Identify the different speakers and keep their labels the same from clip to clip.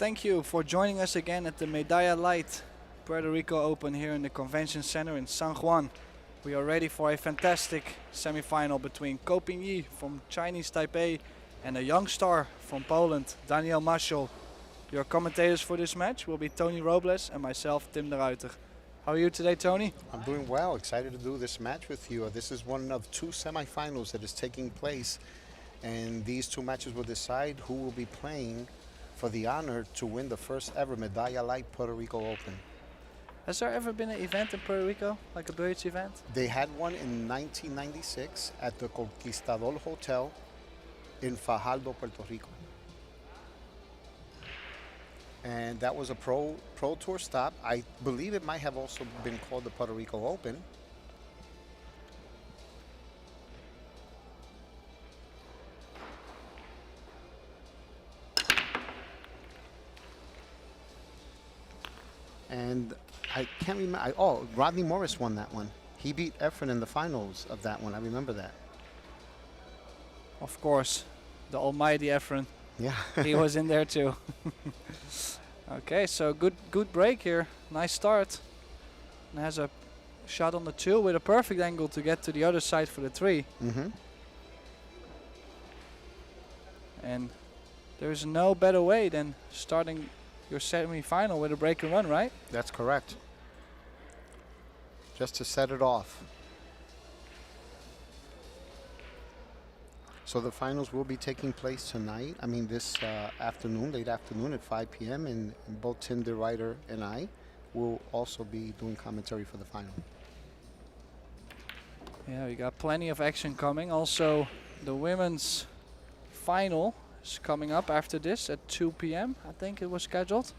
Speaker 1: thank you for joining us again at the Medalla Light Puerto Rico Open here in the Convention Center in San Juan. We are ready for a fantastic semi-final between Ko Ping-yi from Chinese Taipei and a young star from Poland, MACIOL. Your commentators for this match will be Tony Robles and myself, Tim de Ruyter. How are you today, Tony?
Speaker 2: I'm doing well. Excited to do this match with you. This is one of two semifinals that is taking place, and these two matches will decide who will be playing for the honor to win the first ever Medalla Light Puerto Rico Open.
Speaker 1: Has there ever been an event in Puerto Rico, like a billiards event?
Speaker 2: They had one in 1996 at the Conquistador Hotel in Fajardo, Puerto Rico. And that was a pro tour stop. I believe it might have also been called the Puerto Rico Open. And I can't remember. Oh, Rodney Morris won that one. He beat Efren in the finals of that one. I remember that.
Speaker 1: Of course, the almighty Efren.
Speaker 2: Yeah.
Speaker 1: He was in there too. Okay, so good break here. Nice start. And has a shot on the 2 with a perfect angle to get to the other side for the 3. And there's no better way than starting your semi-final with a break and run, right?
Speaker 2: That's correct. Just to set it off. So the finals will be taking place tonight. I mean, this afternoon, late afternoon at 5 p.m. And both Tim de Ruyter and I will also be doing commentary for the final.
Speaker 1: Yeah, we got plenty of action coming. Also, the women's final is coming up after this at 2 p.m. I think it was scheduled.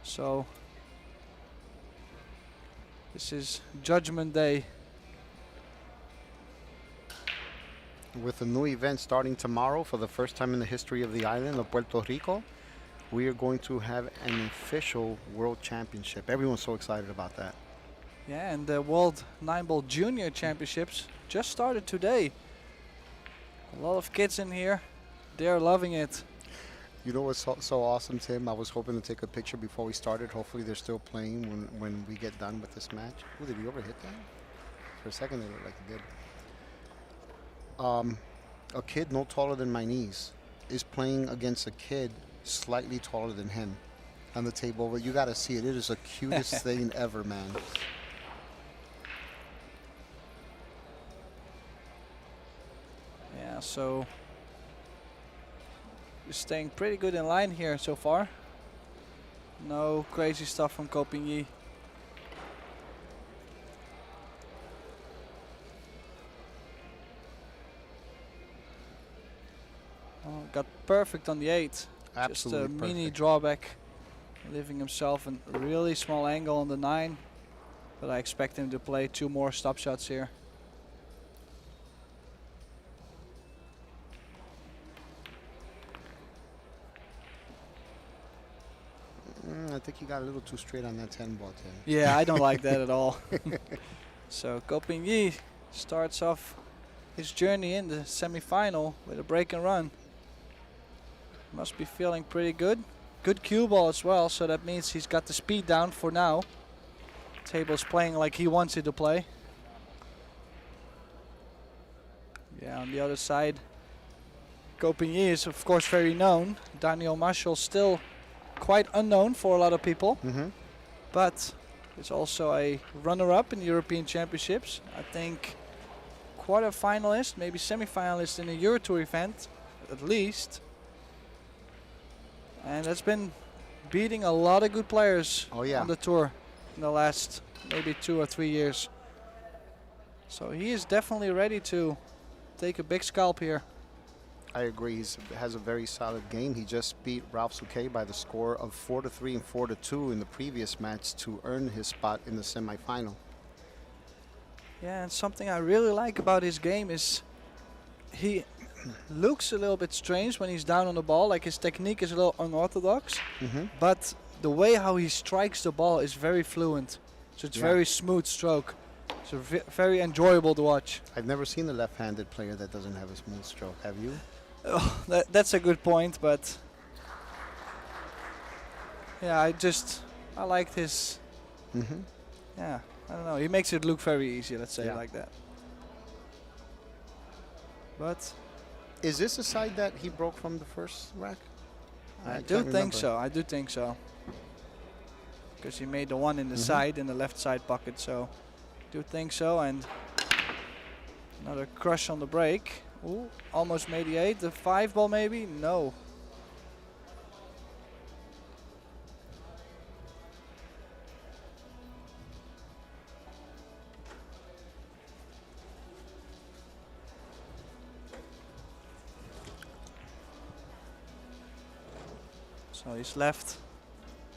Speaker 1: So this is Judgment Day.
Speaker 2: With a new event starting tomorrow for the first time in the history of the island of Puerto Rico, we are going to have an official World Championship. Everyone's so excited about that.
Speaker 1: Yeah, and the World 9-Ball Junior Championships just started today. A lot of kids in here. They're loving it.
Speaker 2: You know what's so awesome, Tim? I was hoping to take a picture before we started. Hopefully they're still playing when we get done with this match. Ooh, did he overhit that? For a second it looked like he did. A kid no taller than my knees is playing against a kid slightly taller than him on the table. But you got to see it. It is the cutest thing ever, man.
Speaker 1: Yeah, so you're staying pretty good in line here so far. No crazy stuff from Ko Ping-yi. Oh, got perfect on the 8.
Speaker 2: Absolutely
Speaker 1: just a mini
Speaker 2: perfect.
Speaker 1: drawback, leaving himself a really small angle on the 9. But I expect him to play 2 more stop shots here.
Speaker 2: I think he got a little too straight on that 10 ball, Tim.
Speaker 1: Yeah, I don't like that at all. So Ko Ping-yi starts off his journey in the semi-final with a break and run. Must be feeling pretty good. Good cue ball as well, so that means he's got the speed down for now. Table's playing like he wants it to play. Yeah, on the other side, Ko Ping-yi is of course very known. MACIOL still quite unknown for a lot of people. But it's also a runner-up in the European Championships. I think quarter-finalist, maybe semi-finalist in a Euro Tour event, at least. And that's been beating a lot of good players on the tour in the last maybe 2 or 3 years. So he is definitely ready to take a big scalp here.
Speaker 2: I agree. He has a very solid game. He just beat Ralph Souquet by the score of 4-3 and 4-2 in the previous match to earn his spot in the semifinal.
Speaker 1: Yeah, and something I really like about his game is he looks a little bit strange when he's down on the ball, like his technique is a little unorthodox, but the way how he strikes the ball is very fluent. So it's very smooth stroke. So very enjoyable to watch.
Speaker 2: I've never seen a left-handed player that doesn't have a smooth stroke. Have you?
Speaker 1: Oh, that's a good point, but Yeah, I liked his.
Speaker 2: Mm-hmm.
Speaker 1: Yeah, I don't know. He makes it look very easy. Let's say it
Speaker 2: Yeah.
Speaker 1: like that. But
Speaker 2: Is this a side that he broke from the first rack?
Speaker 1: I do
Speaker 2: can't
Speaker 1: think
Speaker 2: remember.
Speaker 1: so. I do think so. Because he made the one in the
Speaker 2: Mhm.
Speaker 1: side, in the left side pocket. So do think so. And another crush on the break. Ooh, almost made the 8. The 5 ball maybe? No. So he's left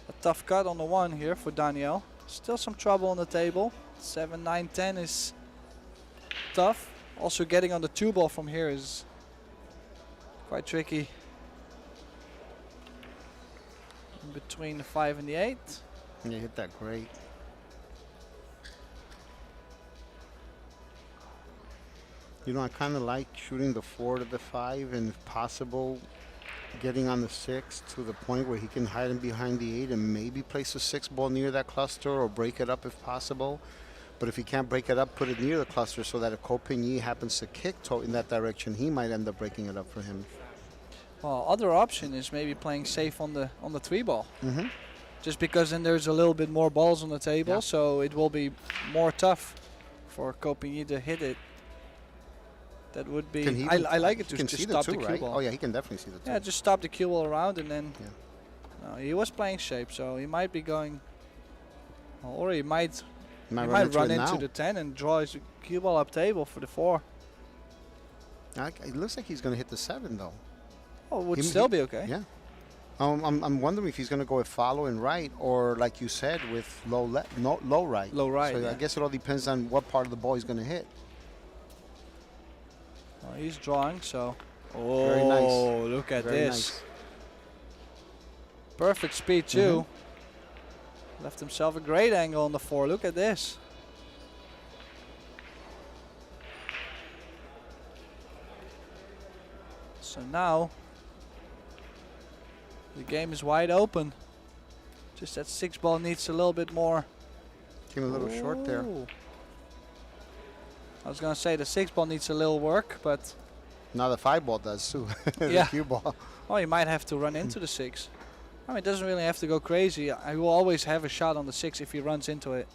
Speaker 1: a tough cut on the 1 here for Daniel. Still some trouble on the table. 7, 9, 10 is tough. Also getting on the 2 ball from here is quite tricky. In between the 5 and the 8.
Speaker 2: You hit that great. You know, I kind of like shooting the 4 to the 5, and if possible, getting on the 6 to the point where he can hide in behind the 8 and maybe place a 6 ball near that cluster or break it up if possible. But if he can't break it up, put it near the cluster so that if Copigny happens to kick in that direction, he might end up breaking it up for him.
Speaker 1: Well, other option is maybe playing safe on the 3 ball.
Speaker 2: Mm-hmm.
Speaker 1: Just because then there's a little bit more balls on the table,
Speaker 2: Yeah.
Speaker 1: so it will be more tough for Copigny to hit it. That would be.
Speaker 2: Can he
Speaker 1: I like it to
Speaker 2: can
Speaker 1: just
Speaker 2: see the
Speaker 1: stop
Speaker 2: 2,
Speaker 1: the cue
Speaker 2: right?
Speaker 1: ball.
Speaker 2: Oh, yeah, he can definitely see the 2.
Speaker 1: Yeah, just stop the cue ball around and then.
Speaker 2: Yeah.
Speaker 1: No, he was playing shape, so he might be going. Or he might. He
Speaker 2: Might
Speaker 1: might run
Speaker 2: it
Speaker 1: into
Speaker 2: now.
Speaker 1: the 10 and draw his cue ball up table for the 4.
Speaker 2: It looks like he's going to hit the 7, though.
Speaker 1: Oh, it would
Speaker 2: He-
Speaker 1: still
Speaker 2: he-
Speaker 1: be okay.
Speaker 2: Yeah. I'm wondering if he's going to go with follow and right, or like you said, with low right.
Speaker 1: Low right,
Speaker 2: So
Speaker 1: yeah.
Speaker 2: I guess it all depends on what part of the ball he's going to hit.
Speaker 1: Oh, he's drawing, so. Oh,
Speaker 2: Very nice.
Speaker 1: look at
Speaker 2: Very
Speaker 1: this.
Speaker 2: nice.
Speaker 1: Perfect speed too. Left himself a great angle on the 4. Look at this. So now the game is wide open. Just that 6 ball needs a little bit more.
Speaker 2: Came a little short there.
Speaker 1: Ooh. I was gonna say the 6 ball needs a little work, but
Speaker 2: Now the 5 ball does too. The
Speaker 1: Yeah.
Speaker 2: cue ball.
Speaker 1: oh, you might have to run into the 6. I mean, it doesn't really have to go crazy. I will always have a shot on the 6 if he runs into it.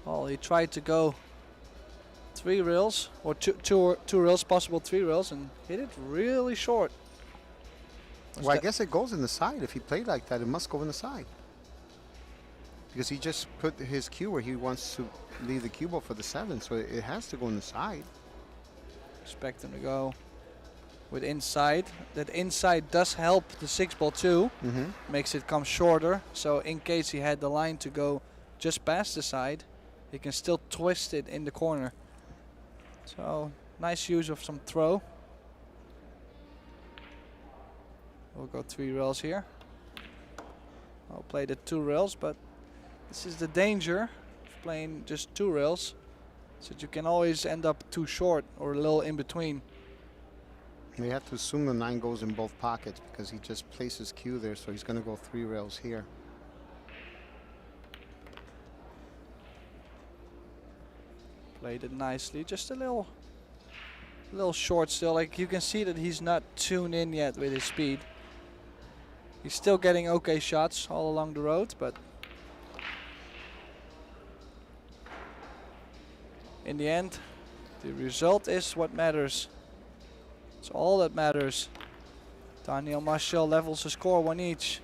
Speaker 1: Well, he tried to go 3 rails, or two rails, possible 3 rails, and hit it really short. Was
Speaker 2: Well, I
Speaker 1: that-
Speaker 2: guess it goes in the side. If he played like that, it must go in the side. Because he just put his cue where he wants to leave the cue ball for the 7, so it has to go in the side.
Speaker 1: Expect him to go with inside. That inside does help the 6 ball too.
Speaker 2: Mm-hmm.
Speaker 1: Makes it come shorter. So in case he had the line to go just past the side, he can still twist it in the corner. So nice use of some throw. We'll go 3 rails here. I'll play the 2 rails, but this is the danger of playing just 2 rails. So that you can always end up too short or a little in between.
Speaker 2: We have to assume the 9 goes in both pockets because he just places cue there, so he's going to go 3 rails here.
Speaker 1: Played it nicely, just a little short still. Like you can see that he's not tuned in yet with his speed. He's still getting okay shots all along the road, but in the end, the result is what matters. It's all that matters. Daniel MACIOL levels the score 1 each.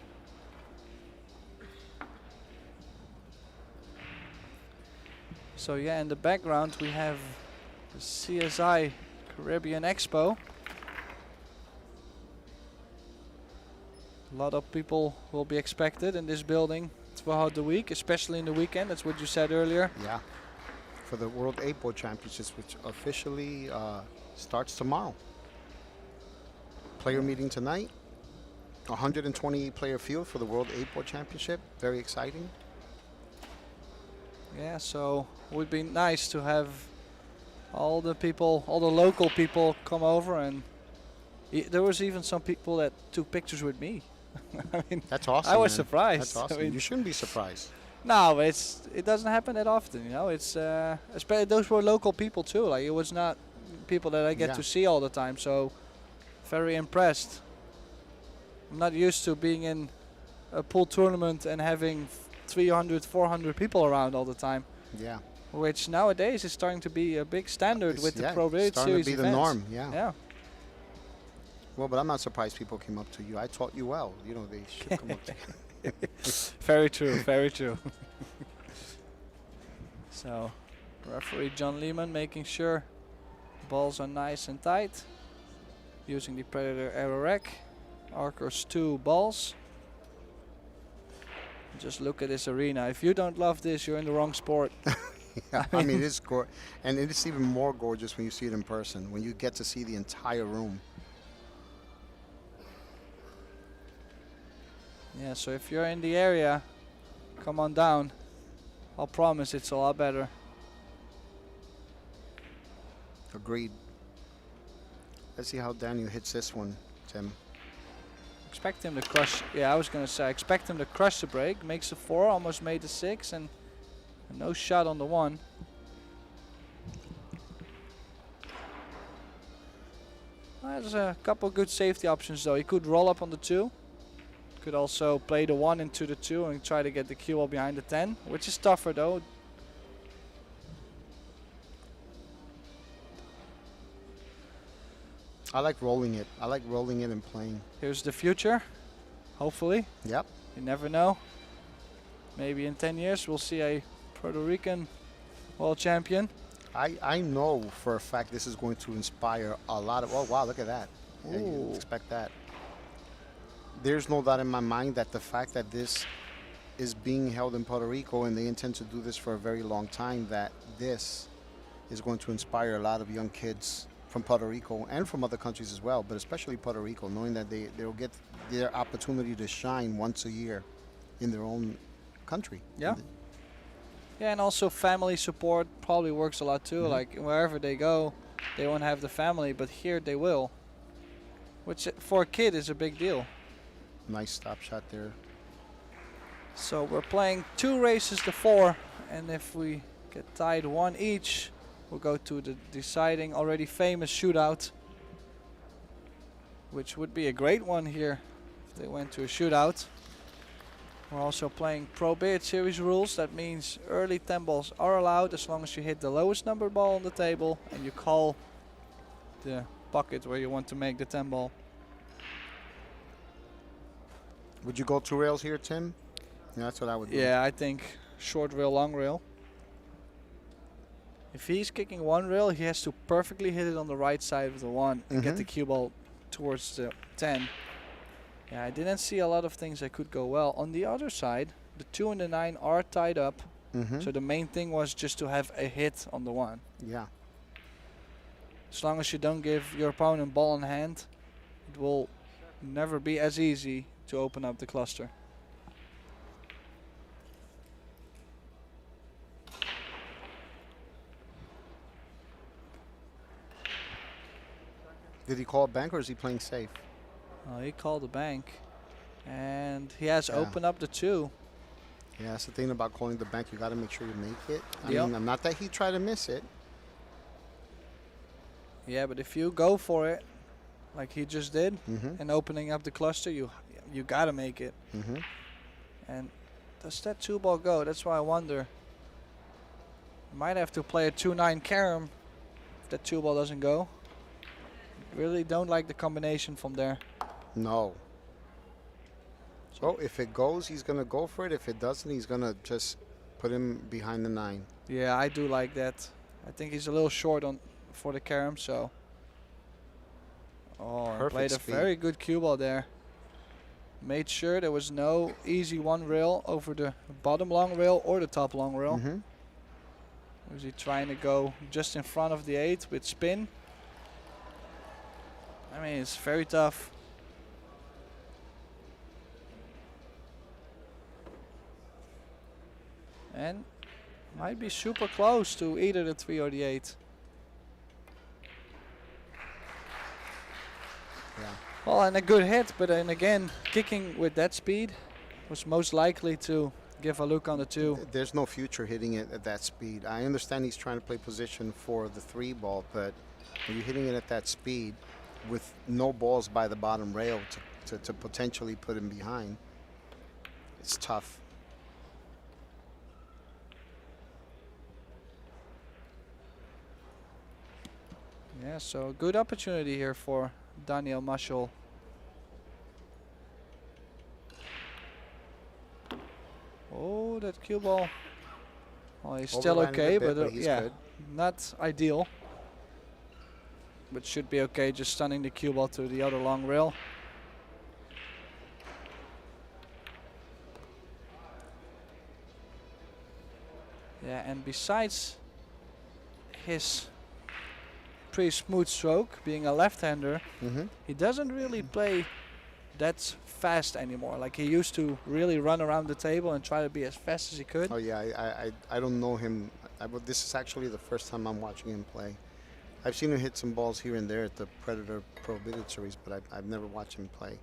Speaker 1: So yeah, in the background we have the CSI Caribbean Expo. A lot of people will be expected in this building throughout the week, especially in the weekend. That's what you said earlier.
Speaker 2: Yeah. For the World 8-Ball Championships, which officially starts tomorrow. Player meeting tonight. 128 player field for the World 8-Ball Championship. Very exciting.
Speaker 1: Yeah, so it would be nice to have All the people, all the local people come over, and there was even some people that took pictures with me. I mean,
Speaker 2: That's awesome.
Speaker 1: I was
Speaker 2: man.
Speaker 1: surprised.
Speaker 2: That's awesome.
Speaker 1: I mean,
Speaker 2: You shouldn't be surprised.
Speaker 1: no, it doesn't happen that often, you know. It's especially those were local people too. Like it was not people that I get
Speaker 2: Yeah.
Speaker 1: to see all the time. So very impressed. I'm not used to being in a pool tournament and having 300, 400 people around all the time.
Speaker 2: Yeah.
Speaker 1: Which nowadays is starting to be a big standard
Speaker 2: It's-
Speaker 1: with the
Speaker 2: yeah,
Speaker 1: Pro
Speaker 2: it's
Speaker 1: Billiard
Speaker 2: starting
Speaker 1: Series
Speaker 2: to be the
Speaker 1: events.
Speaker 2: norm. Yeah.
Speaker 1: Yeah.
Speaker 2: Well, but I'm not surprised people came up to you. I taught you well. You know, they should come up to you.
Speaker 1: Very true, very true. So, referee John Lehman making sure balls are nice and tight. Using the Predator Arcos II balls. Just look at this arena. If you don't love this, you're in the wrong sport.
Speaker 2: Yeah, I mean, it's gorgeous. And it's even more gorgeous when you see it in person, when you get to see the entire room.
Speaker 1: Yeah, so if you're in the area, come on down. I'll promise it's a lot better.
Speaker 2: Agreed. Let's see how Daniel hits this one, Tim.
Speaker 1: Expect him to crush. Yeah, I was gonna say expect him to crush the break. Makes a 4, almost made the 6, and no shot on the 1. There's a couple good safety options though. He could roll up on the 2. Could also play the 1 into the 2 and try to get the cue ball behind the 10, which is tougher though.
Speaker 2: I like rolling it. I like rolling it and playing.
Speaker 1: Here's the future, hopefully.
Speaker 2: Yep.
Speaker 1: You never know. Maybe in 10 years we'll see a Puerto Rican world champion.
Speaker 2: I know for a fact this is going to inspire a lot of. Oh, wow, look at that. Yeah, you didn't
Speaker 1: Ooh.
Speaker 2: expect that. There's no doubt in my mind that the fact that this is being held in Puerto Rico and they intend to do this for a very long time, that this is going to inspire a lot of young kids from Puerto Rico and from other countries as well, but especially Puerto Rico, knowing that they'll get their opportunity to shine once a year in their own country.
Speaker 1: Yeah. Yeah, and also family support probably works a lot too. Like wherever they go, they won't have the family, but here they will. Which for a kid is a big deal.
Speaker 2: Nice stop shot there.
Speaker 1: So we're playing 2 races to 4, and if we get tied 1 each, we'll go to the deciding already famous shootout, which would be a great one here if they went to a shootout. We're also playing Pro Billiard Series rules. That means early 10 balls are allowed as long as you hit the lowest number ball on the table and you call the pocket where you want to make the 10 ball.
Speaker 2: Would you go 2 rails here, Tim? Yeah, that's what I would do.
Speaker 1: Yeah, I think short rail, long rail. If he's kicking 1 rail, he has to perfectly hit it on the right side of the 1 and get the cue ball towards the 10. Yeah, I didn't see a lot of things that could go well. On the other side, the 2 and the 9 are tied up. So the main thing was just to have a hit on the 1.
Speaker 2: Yeah.
Speaker 1: As long as you don't give your opponent ball in hand, it will never be as easy to open up the cluster.
Speaker 2: Did he call a bank or is he playing safe?
Speaker 1: He called the bank, and he has opened up the 2.
Speaker 2: Yeah, that's the thing about calling the bank. You got to make sure you make it. I
Speaker 1: Yep.
Speaker 2: mean, not that he tried to miss it.
Speaker 1: Yeah, but if you go for it, like he just did, and opening up the cluster, you gotta make it. And does that 2 ball go? That's why I wonder. Might have to play a 2-9 carom if that 2 ball doesn't go. Really don't like the combination from there.
Speaker 2: No. So if it goes, he's going to go for it. If it doesn't, he's going to just put him behind the 9.
Speaker 1: Yeah, I do like that. I think he's a little short on for the carom, so. Oh,
Speaker 2: Perfect
Speaker 1: played a
Speaker 2: speed.
Speaker 1: very good cue ball there. Made sure there was no easy 1 rail over the bottom long rail or the top long rail. Was he trying to go just in front of the 8 with spin? I mean, it's very tough. And might be super close to either the 3 or the 8.
Speaker 2: Yeah.
Speaker 1: Well, and a good hit, but then again, kicking with that speed was most likely to give a look on the 2.
Speaker 2: There's no future hitting it at that speed. I understand he's trying to play position for the 3 ball, but when you're hitting it at that speed with no balls by the bottom rail to potentially put him behind, it's tough.
Speaker 1: Yeah, so good opportunity here for Daniel MACIOL. Oh, that cue ball. Well, he's still
Speaker 2: Overran it a
Speaker 1: okay,
Speaker 2: bit,
Speaker 1: but
Speaker 2: he's
Speaker 1: yeah,
Speaker 2: good.
Speaker 1: not ideal. But should be okay, just stunning the cue ball to the other long rail. Yeah, and besides his pretty smooth stroke, being a left-hander, he doesn't really play that fast anymore. Like he used to really run around the table and try to be as fast as he could.
Speaker 2: Oh yeah, I don't know him. This is actually the first time I'm watching him play. I've seen him hit some balls here and there at the Predator Pro Billiard Series, but I've never watched him play.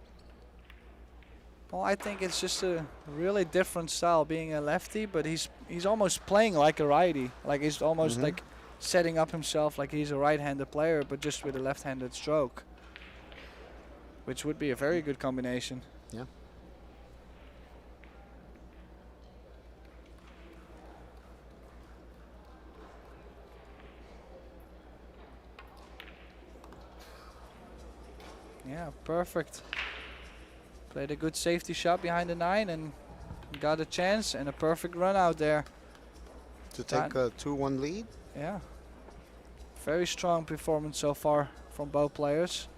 Speaker 1: Well, I think it's just a really different style being a lefty, but he's almost playing like a righty. Like he's almost like setting up himself like he's a right-handed player, but just with a left-handed stroke, which would be a very good combination.
Speaker 2: Yeah.
Speaker 1: Yeah, perfect. Played a good safety shot behind the 9 and got a chance and a perfect run out there.
Speaker 2: To take a 2-1 lead?
Speaker 1: Yeah. Very strong performance so far from both players.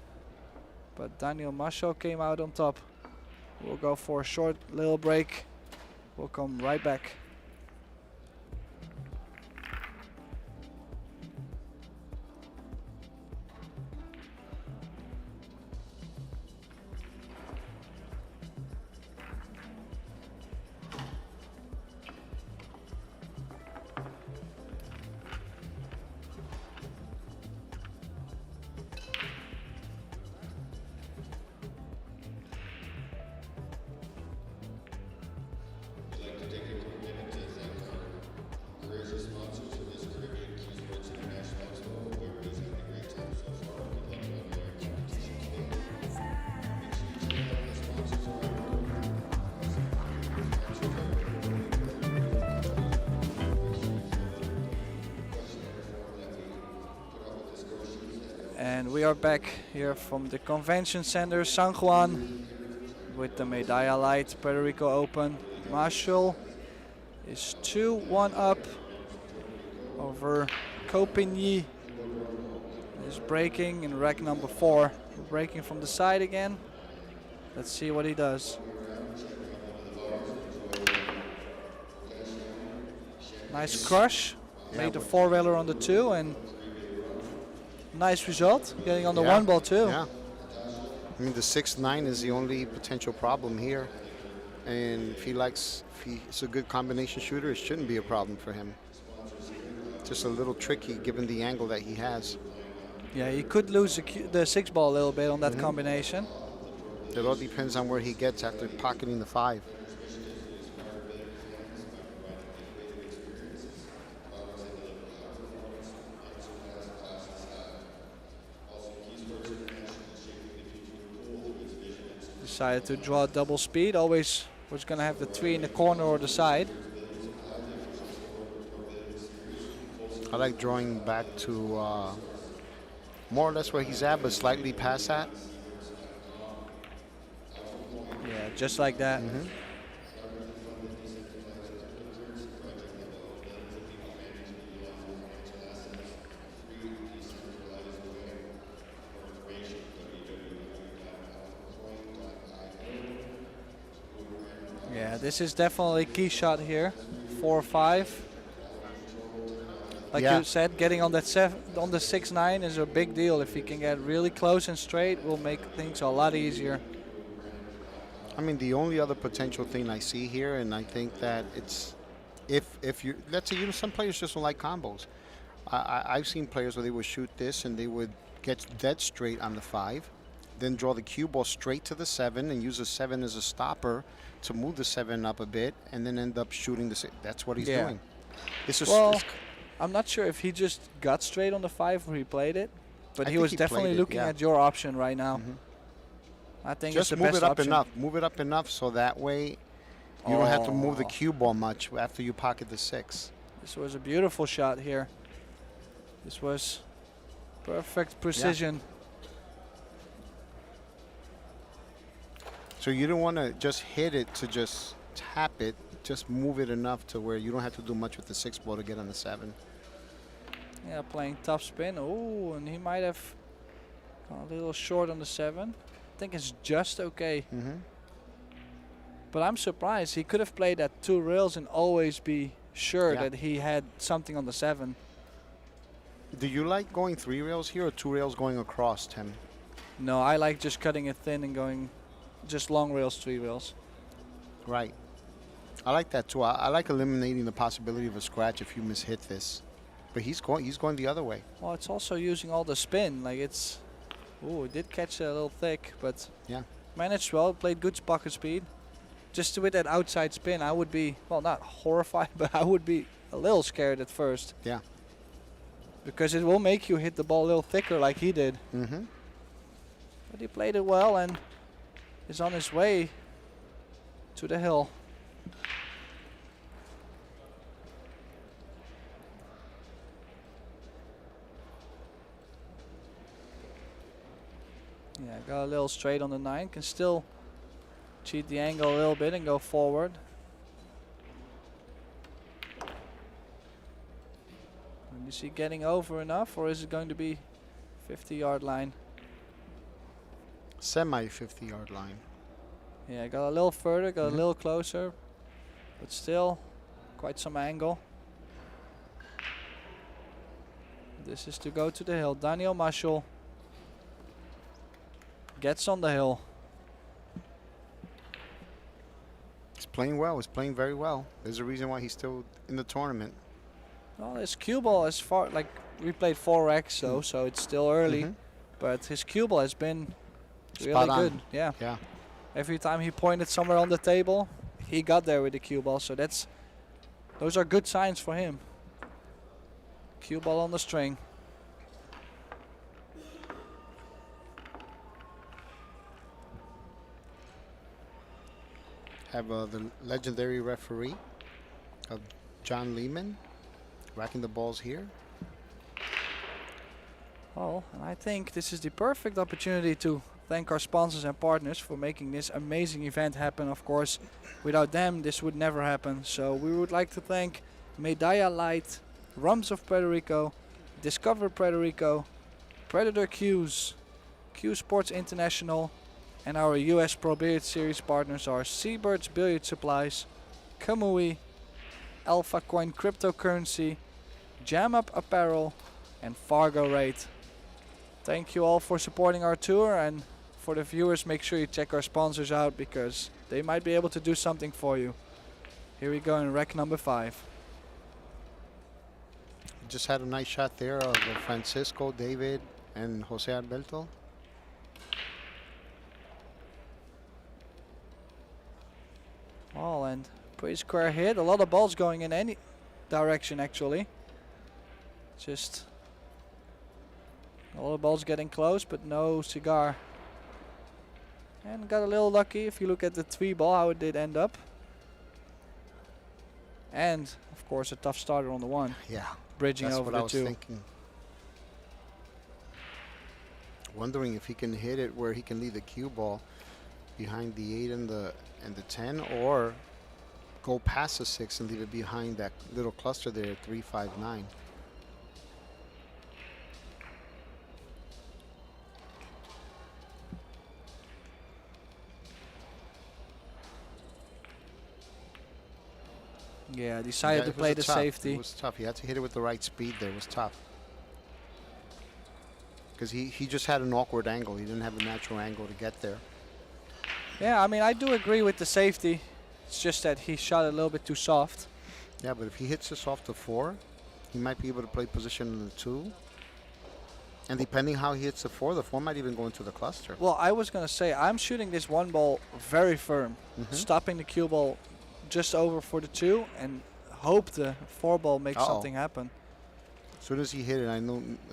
Speaker 1: But Daniel MACIOL came out on top. We'll go for a short little break. We'll come right back. And we are back here from the Convention Center, San Juan, with the Medalla Light Puerto Rico Open. MACIOL is 2-1 up over Copigny. He's breaking in rack number 4. Breaking from the side again. Let's see what he does. Nice crush. Made a 4-railer on the 2 and nice result, getting on the 1 ball too.
Speaker 2: Yeah. I mean, the 6-9 is the only potential problem here. And if he's a good combination shooter, it shouldn't be a problem for him. Just a little tricky given the angle that he has.
Speaker 1: Yeah, he could lose the 6 ball a little bit on that combination.
Speaker 2: It all depends on where he gets after pocketing the 5.
Speaker 1: Decided to draw double speed. Always was going to have the 3 in the corner or the side.
Speaker 2: I like drawing back to more or less where he's at, but slightly past that.
Speaker 1: Yeah, just like that. Yeah, this is definitely a key shot here. 4-5. Like you said, getting on that on the 6-9 is a big deal. If he can get really close and straight, will make things a lot easier.
Speaker 2: I mean, the only other potential thing I see here, and I think that it's if you, let's say, some players just don't like combos. I've seen players where they would shoot this and they would get dead straight on the 5, then draw the cue ball straight to the 7 and use the 7 as a stopper to move the 7 up a bit, and then end up shooting the 6. That's what he's doing. It's just,
Speaker 1: well, I'm not sure if he just got straight on the 5 or he played it, but he was definitely looking at your option right now. I think
Speaker 2: just
Speaker 1: it's the best option.
Speaker 2: Move it up enough so that way you don't have to move the cue ball much after you pocket the 6.
Speaker 1: This was a beautiful shot here. This was perfect precision.
Speaker 2: So you don't want to just hit it to just tap it. Just move it enough to where you don't have to do much with the 6 ball to get on the 7.
Speaker 1: Yeah, playing tough spin. Oh, and he might have gone a little short on the 7. I think it's just okay. But I'm surprised. He could have played at 2 rails and always be sure that he had something on the 7.
Speaker 2: Do you like going 3 rails here or 2 rails going across, Tim?
Speaker 1: No, I like just cutting it thin and going just long rails, 3 rails.
Speaker 2: Right. I like that too. I like eliminating the possibility of a scratch if you mishit this. But he's going the other way.
Speaker 1: Well, it's also using all the spin. Like it's, oh, it did catch a little thick, but managed well. Played good pocket speed. Just with that outside spin, I would be, well, not horrified, but I would be a little scared at first.
Speaker 2: Yeah.
Speaker 1: Because it will make you hit the ball a little thicker like he did. But he played it well and is on his way to the hill. Yeah, got a little straight on the 9. Can still cheat the angle a little bit and go forward. And is he getting over enough, or is it going to be 50-yard line?
Speaker 2: Semi 50-yard line.
Speaker 1: Yeah, got a little further, got a little closer, but still quite some angle. This is to go to the hill. Daniel MACIOL gets on the hill.
Speaker 2: He's playing well. He's playing very well. There's a reason why he's still in the tournament.
Speaker 1: Well, his cue ball as far, like we played 4 racks, so it's still early, but his cue ball has been really good. Yeah. Every time he pointed somewhere on the table, he got there with the cue ball. So those are good signs for him. Cue ball on the string.
Speaker 2: Have the legendary referee of John Lehman racking the balls here.
Speaker 1: Well, and I think this is the perfect opportunity to thank our sponsors and partners for making this amazing event happen. Of course, without them, this would never happen. So we would like to thank Medalla Light, Rums of Puerto Rico, Discover Puerto Rico, Predator Cues, CueSports International, and our US Pro Billiard Series partners are Seabirds Billiard Supplies, Kamui, Alpha Coin Cryptocurrency, Jam Up Apparel, and Fargo Rate. Thank you all for supporting our tour, and for the viewers, make sure you check our sponsors out because they might be able to do something for you. Here we go in rack number 5.
Speaker 2: Just had a nice shot there of Francisco, David, and Jose Alberto.
Speaker 1: Oh, and pretty square hit. A lot of balls going in any direction actually. Just a lot of balls getting close, but no cigar. And got a little lucky if you look at the 3 ball, how it did end up. And of course a tough starter on the 1.
Speaker 2: Yeah.
Speaker 1: Bridging over the 2.
Speaker 2: That's what I was thinking. Wondering if he can hit it where he can leave the cue ball behind the 8 and the 10, or go past the 6 and leave it behind that little cluster there at 3, 5, 9.
Speaker 1: Yeah, decided to play the safety.
Speaker 2: It was tough. He had to hit it with the right speed there. It was tough. Because he just had an awkward angle. He didn't have a natural angle to get there.
Speaker 1: Yeah, I mean, I do agree with the safety. It's just that he shot a little bit too soft.
Speaker 2: Yeah, but if he hits this off the 4, he might be able to play position in the 2. And depending how he hits the 4 might even go into the cluster.
Speaker 1: Well, I was going to say, I'm shooting this 1 ball very firm, stopping the cue ball just over for the 2, and hope the 4 ball makes something happen.
Speaker 2: As soon as he hit it,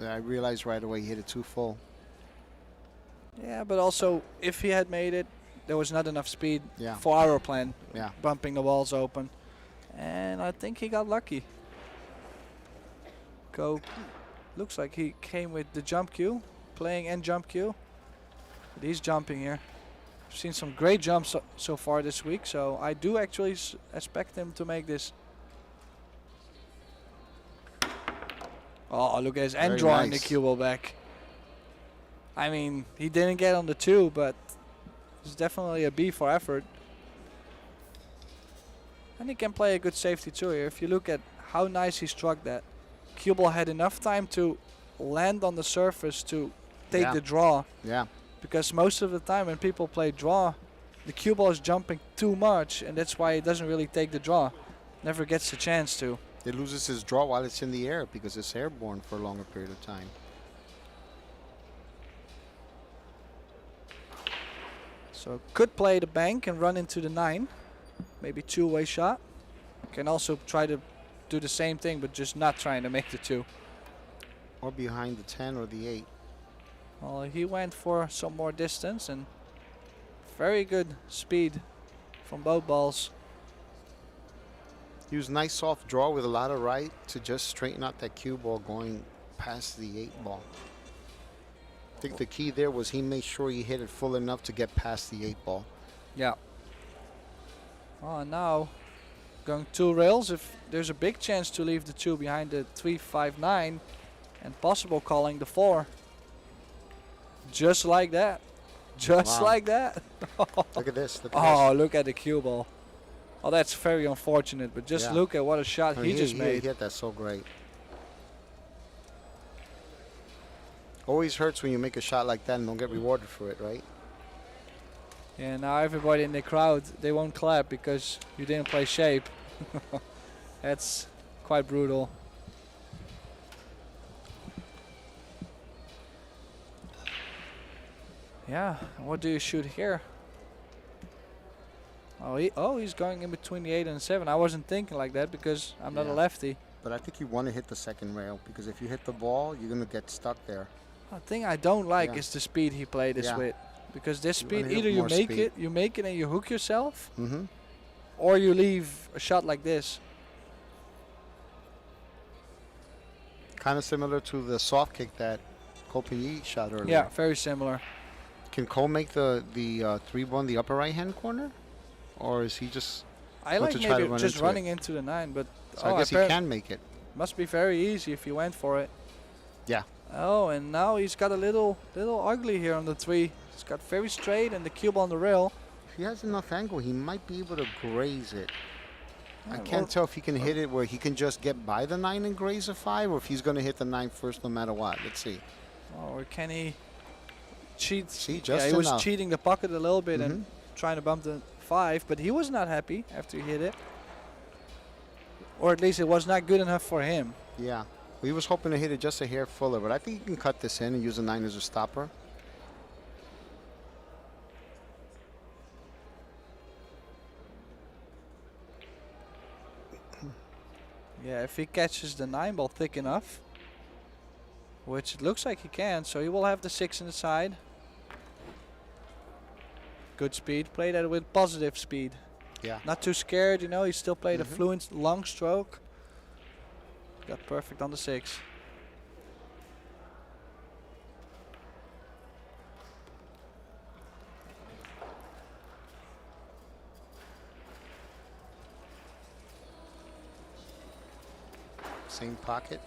Speaker 2: I realized right away he hit it too full.
Speaker 1: Yeah, but also, if he had made it, there was not enough speed
Speaker 2: Yeah.
Speaker 1: for our plan,
Speaker 2: Yeah.
Speaker 1: bumping the walls open. And I think he got lucky. Looks like he came with the jump cue, playing and jump cue. But he's jumping here. I've seen some great jumps so far this week, so I do actually expect him to make this. Oh, look at his end drawing the cue ball back. I mean, he didn't get on the 2, but it's definitely a B for effort. And he can play a good safety too here. If you look at how nice he struck that, cue ball had enough time to land on the surface to take the draw.
Speaker 2: Yeah.
Speaker 1: Because most of the time when people play draw, the cue ball is jumping too much, and that's why it doesn't really take the draw. Never gets the chance to.
Speaker 2: It loses his draw while it's in the air because it's airborne for a longer period of time.
Speaker 1: So could play the bank and run into the 9. Maybe 2-way shot. Can also try to do the same thing, but just not trying to make the 2.
Speaker 2: Or behind the 10 or the 8.
Speaker 1: Well, he went for some more distance, and very good speed from both balls.
Speaker 2: He was nice soft draw with a lot of right to just straighten out that cue ball going past the 8 ball. I think the key there was he made sure he hit it full enough to get past the 8 ball.
Speaker 1: Yeah. Oh, now going 2 rails. If there's a big chance to leave the 2 behind the 3-5-9 and possible calling the 4. Just like that. Just like that.
Speaker 2: Look at this. Look at this.
Speaker 1: Look at the cue ball. Oh, that's very unfortunate, but just look at what a shot he just made.
Speaker 2: He hit that so great. Always hurts when you make a shot like that and don't get rewarded for it, right?
Speaker 1: Yeah, now everybody in the crowd, they won't clap because you didn't play shape. That's quite brutal. Yeah, what do you shoot here? He's going in between the 8 and 7. I wasn't thinking like that because I'm not a lefty.
Speaker 2: But I think you want to hit the second rail because if you hit the ball, you're going to get stuck there.
Speaker 1: The thing I don't like is the speed he played this with. Because this speed, either you make it and you hook yourself, or you leave a shot like this.
Speaker 2: Kind of similar to the soft kick that Ko Ping-yi shot earlier.
Speaker 1: Yeah, very similar.
Speaker 2: Can Ko make the 3-1 in the upper right-hand corner? Or is he just...
Speaker 1: I like maybe just running into the 9, but...
Speaker 2: So I guess he can make it.
Speaker 1: Must be very easy if he went for it.
Speaker 2: Yeah.
Speaker 1: Oh, and now he's got a little ugly here on the 3. He's got very straight and the cube on the rail.
Speaker 2: If he has enough angle, he might be able to graze it. I can't tell if he can hit it where he can just get by the 9 and graze a 5, or if he's going to hit the 9 first no matter what. Let's see.
Speaker 1: Or can he cheat?
Speaker 2: See, just
Speaker 1: he was cheating the pocket a little bit and trying to bump the 5, but he was not happy after he hit it. Or at least it was not good enough for him.
Speaker 2: Yeah. He was hoping to hit it just a hair fuller, but I think he can cut this in and use the 9 as a stopper.
Speaker 1: Yeah, if he catches the 9 ball thick enough, which it looks like he can, so he will have the 6 in the side. Good speed. Play that with positive speed.
Speaker 2: Yeah.
Speaker 1: Not too scared, you know. He still played a fluent long stroke. Got perfect on the 6.
Speaker 2: Same pocket.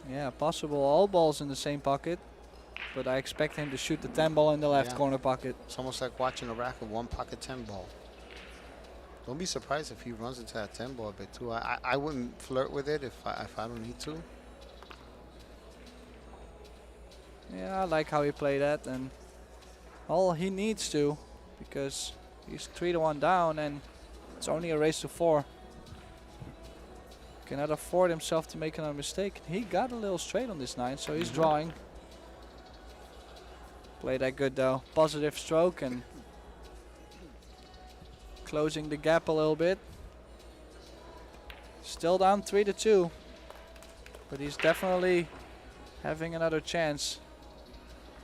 Speaker 1: Yeah, possible all balls in the same pocket, but I expect him to shoot the 10 ball in the left corner pocket.
Speaker 2: It's almost like watching a racket, one pocket 10 ball. Don't be surprised if he runs into that 10 ball a bit too. I wouldn't flirt with it if I don't need to.
Speaker 1: Yeah, I like how he played that, and all he needs to, because he's 3-1 down and it's only a race to 4. Cannot afford himself to make another mistake. He got a little straight on this 9, so he's drawing. Played that good though. Positive stroke and closing the gap a little bit. Still down 3-2. But he's definitely having another chance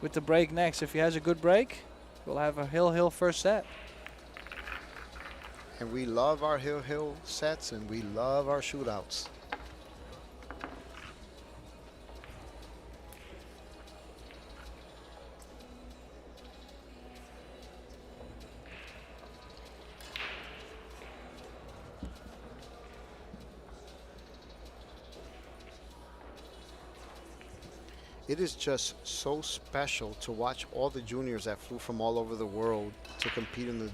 Speaker 1: with the break next. If he has a good break, we'll have a hill first set.
Speaker 2: And we love our hill sets, and we love our shootouts. It is just so special to watch all the juniors that flew from all over the world to compete in the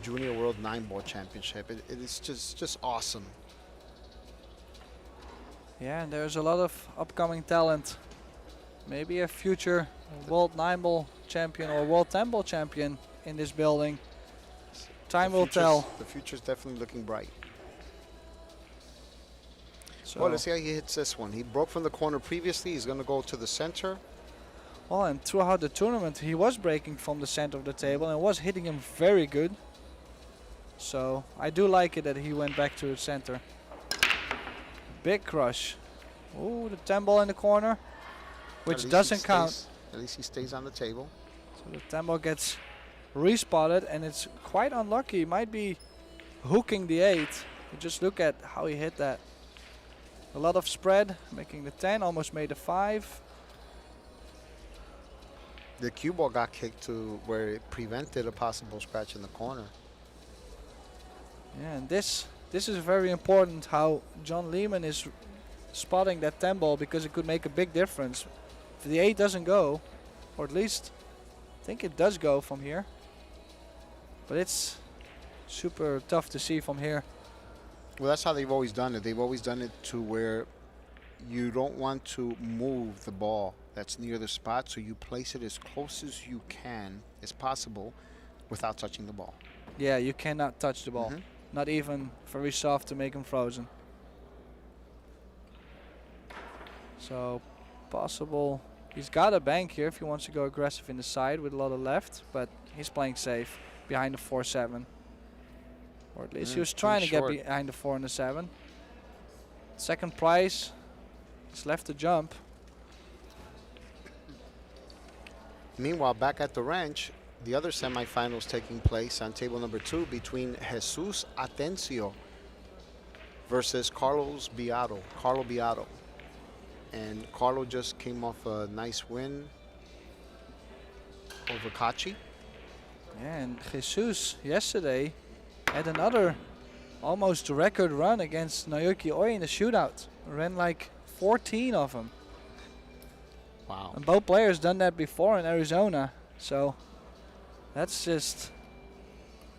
Speaker 2: Junior World 9-Ball Championship. It is just awesome.
Speaker 1: Yeah, and there's a lot of upcoming talent. Maybe a future World 9-Ball champion or World 10-Ball champion in this building. Time will tell.
Speaker 2: The future's definitely looking bright.
Speaker 1: So
Speaker 2: Well, let's see how he hits this one. He broke from the corner previously. He's going to go to the center.
Speaker 1: well, and throughout the tournament, he was breaking from the center of the table and was hitting him very good. So I do like it that he went back to the center. Big crush. Ooh, the 10-ball in the corner, which doesn't count.
Speaker 2: At least he stays on the table.
Speaker 1: So the 10-ball gets respotted, and it's quite unlucky. He might be hooking the 8. You just look at how he hit that. A lot of spread, making the 10, almost made a 5.
Speaker 2: The cue ball got kicked to where it prevented a possible scratch in the corner.
Speaker 1: Yeah, and this is very important how John Lehman is spotting that 10-ball, because it could make a big difference. If the 8 doesn't go, or at least I think it does go from here, but it's super tough to see from here.
Speaker 2: Well, that's how they've always done it. They've always done it to where you don't want to move the ball that's near the spot, so you place it as close as you can, as possible, without touching the ball.
Speaker 1: Yeah, you cannot touch the ball. Not even very soft to make him frozen. So possible. He's got a bank here if he wants to go aggressive in the side with a lot of left, but he's playing safe behind the 4-7. Or at least he was trying to get behind the 4 and the 7. Second prize. He's left to jump.
Speaker 2: Meanwhile, back at the ranch, the other semifinals taking place on table number 2 between Jesus Atencio versus Carlo Beato. And Carlo just came off a nice win over Kachi.
Speaker 1: Yeah, and Jesus yesterday had another almost record run against Naoki Oi in the shootout. Ran like 14 of them.
Speaker 2: Wow.
Speaker 1: And both players done that before in Arizona. So that's just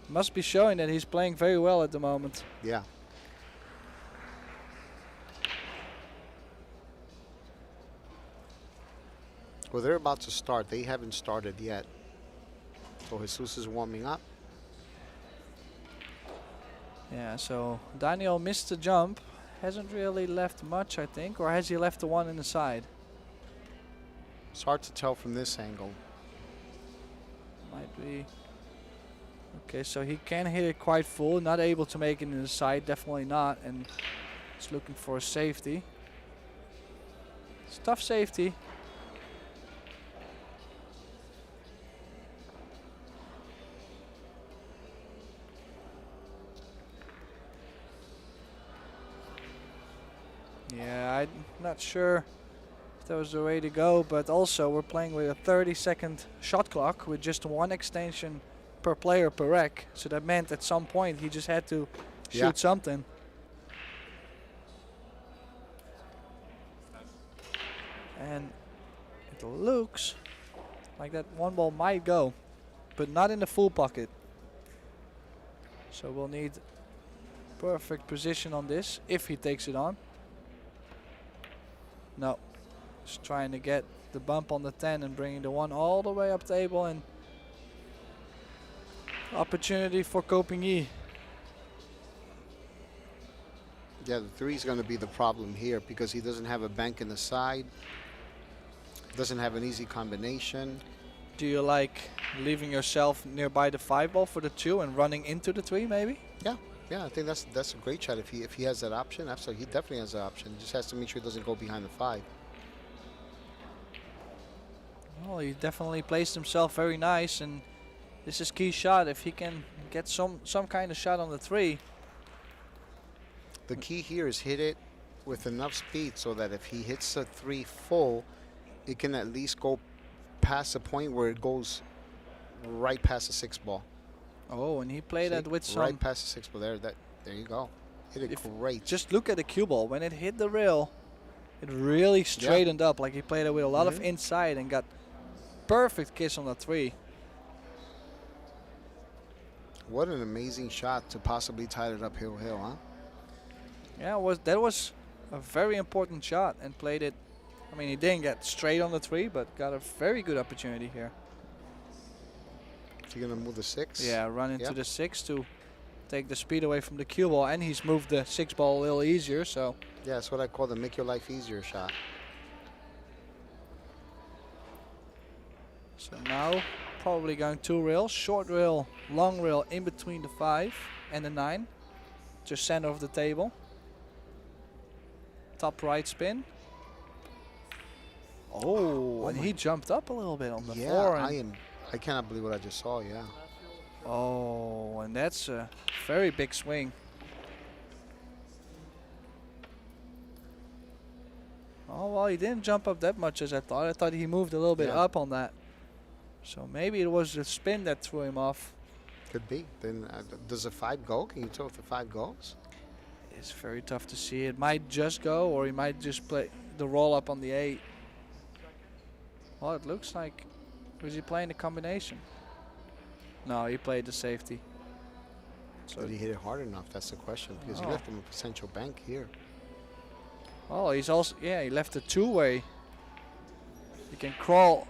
Speaker 1: must be showing that he's playing very well at the moment.
Speaker 2: Yeah. Well, they're about to start. They haven't started yet. So Jesus is warming up.
Speaker 1: Yeah, so Daniel missed the jump. Hasn't really left much, I think. Or has he left the one in the side?
Speaker 2: It's hard to tell from this angle.
Speaker 1: Might be. Okay, so he can hit it quite full. Not able to make it in the side. Definitely not. And he's looking for a safety. It's tough safety. Yeah, I'm not sure if that was the way to go, but also we're playing with a 30-second shot clock with just one extension per player per rack. So that meant at some point he just had to shoot something. And it looks like that one ball might go, but not in the full pocket. So we'll need perfect position on this if he takes it on. No, just trying to get the bump on the 10 and bringing the 1 all the way up table, and opportunity for Coping E.
Speaker 2: Yeah, the 3 is going to be the problem here because he doesn't have a bank in the side, doesn't have an easy combination.
Speaker 1: Do you like leaving yourself nearby the 5 ball for the 2 and running into the 3 maybe?
Speaker 2: Yeah, yeah, I think that's a great shot if he has that option. Absolutely, he definitely has that option. Just has to make sure he doesn't go behind the 5.
Speaker 1: Well, he definitely placed himself very nice, and this is key shot. If he can get some kind of shot on the 3.
Speaker 2: The key here is hit it with enough speed so that if he hits a 3 full, it can at least go past the point where it goes right past the 6 ball.
Speaker 1: Oh, and he played that with some...
Speaker 2: right past the 6 ball. There you go. Hit it great.
Speaker 1: Just look at the cue ball. When it hit the rail, it really straightened up. Like he played it with a lot of inside and got perfect kiss on the 3.
Speaker 2: What an amazing shot to possibly tie it uphill, huh?
Speaker 1: Yeah, that was a very important shot and played it. I mean, he didn't get straight on the 3, but got a very good opportunity here.
Speaker 2: Is he gonna move the 6?
Speaker 1: Yeah, run into the 6 to take the speed away from the cue ball, and he's moved the 6 ball a little easier. So
Speaker 2: yeah, that's what I call the make your life easier shot.
Speaker 1: So now probably going 2 rails, short rail, long rail in between the 5 and the 9, just center of the table. Top right spin. Oh, and he jumped up a little bit on the 4.
Speaker 2: I cannot believe what I just saw. Yeah.
Speaker 1: Oh, and that's a very big swing. Oh, well, he didn't jump up that much as I thought. I thought he moved a little bit up on that. So maybe it was the spin that threw him off.
Speaker 2: Could be. Then does the 5 go? Can you tell if the 5 goes?
Speaker 1: It's very tough to see. It might just go, or he might just play the roll up on the 8. Well, it looks like, was he playing the combination? No, he played the safety.
Speaker 2: So did he hit it hard enough? That's the question. Because he left him a potential bank here.
Speaker 1: Oh, he's also, yeah, he left a 2-way. He can crawl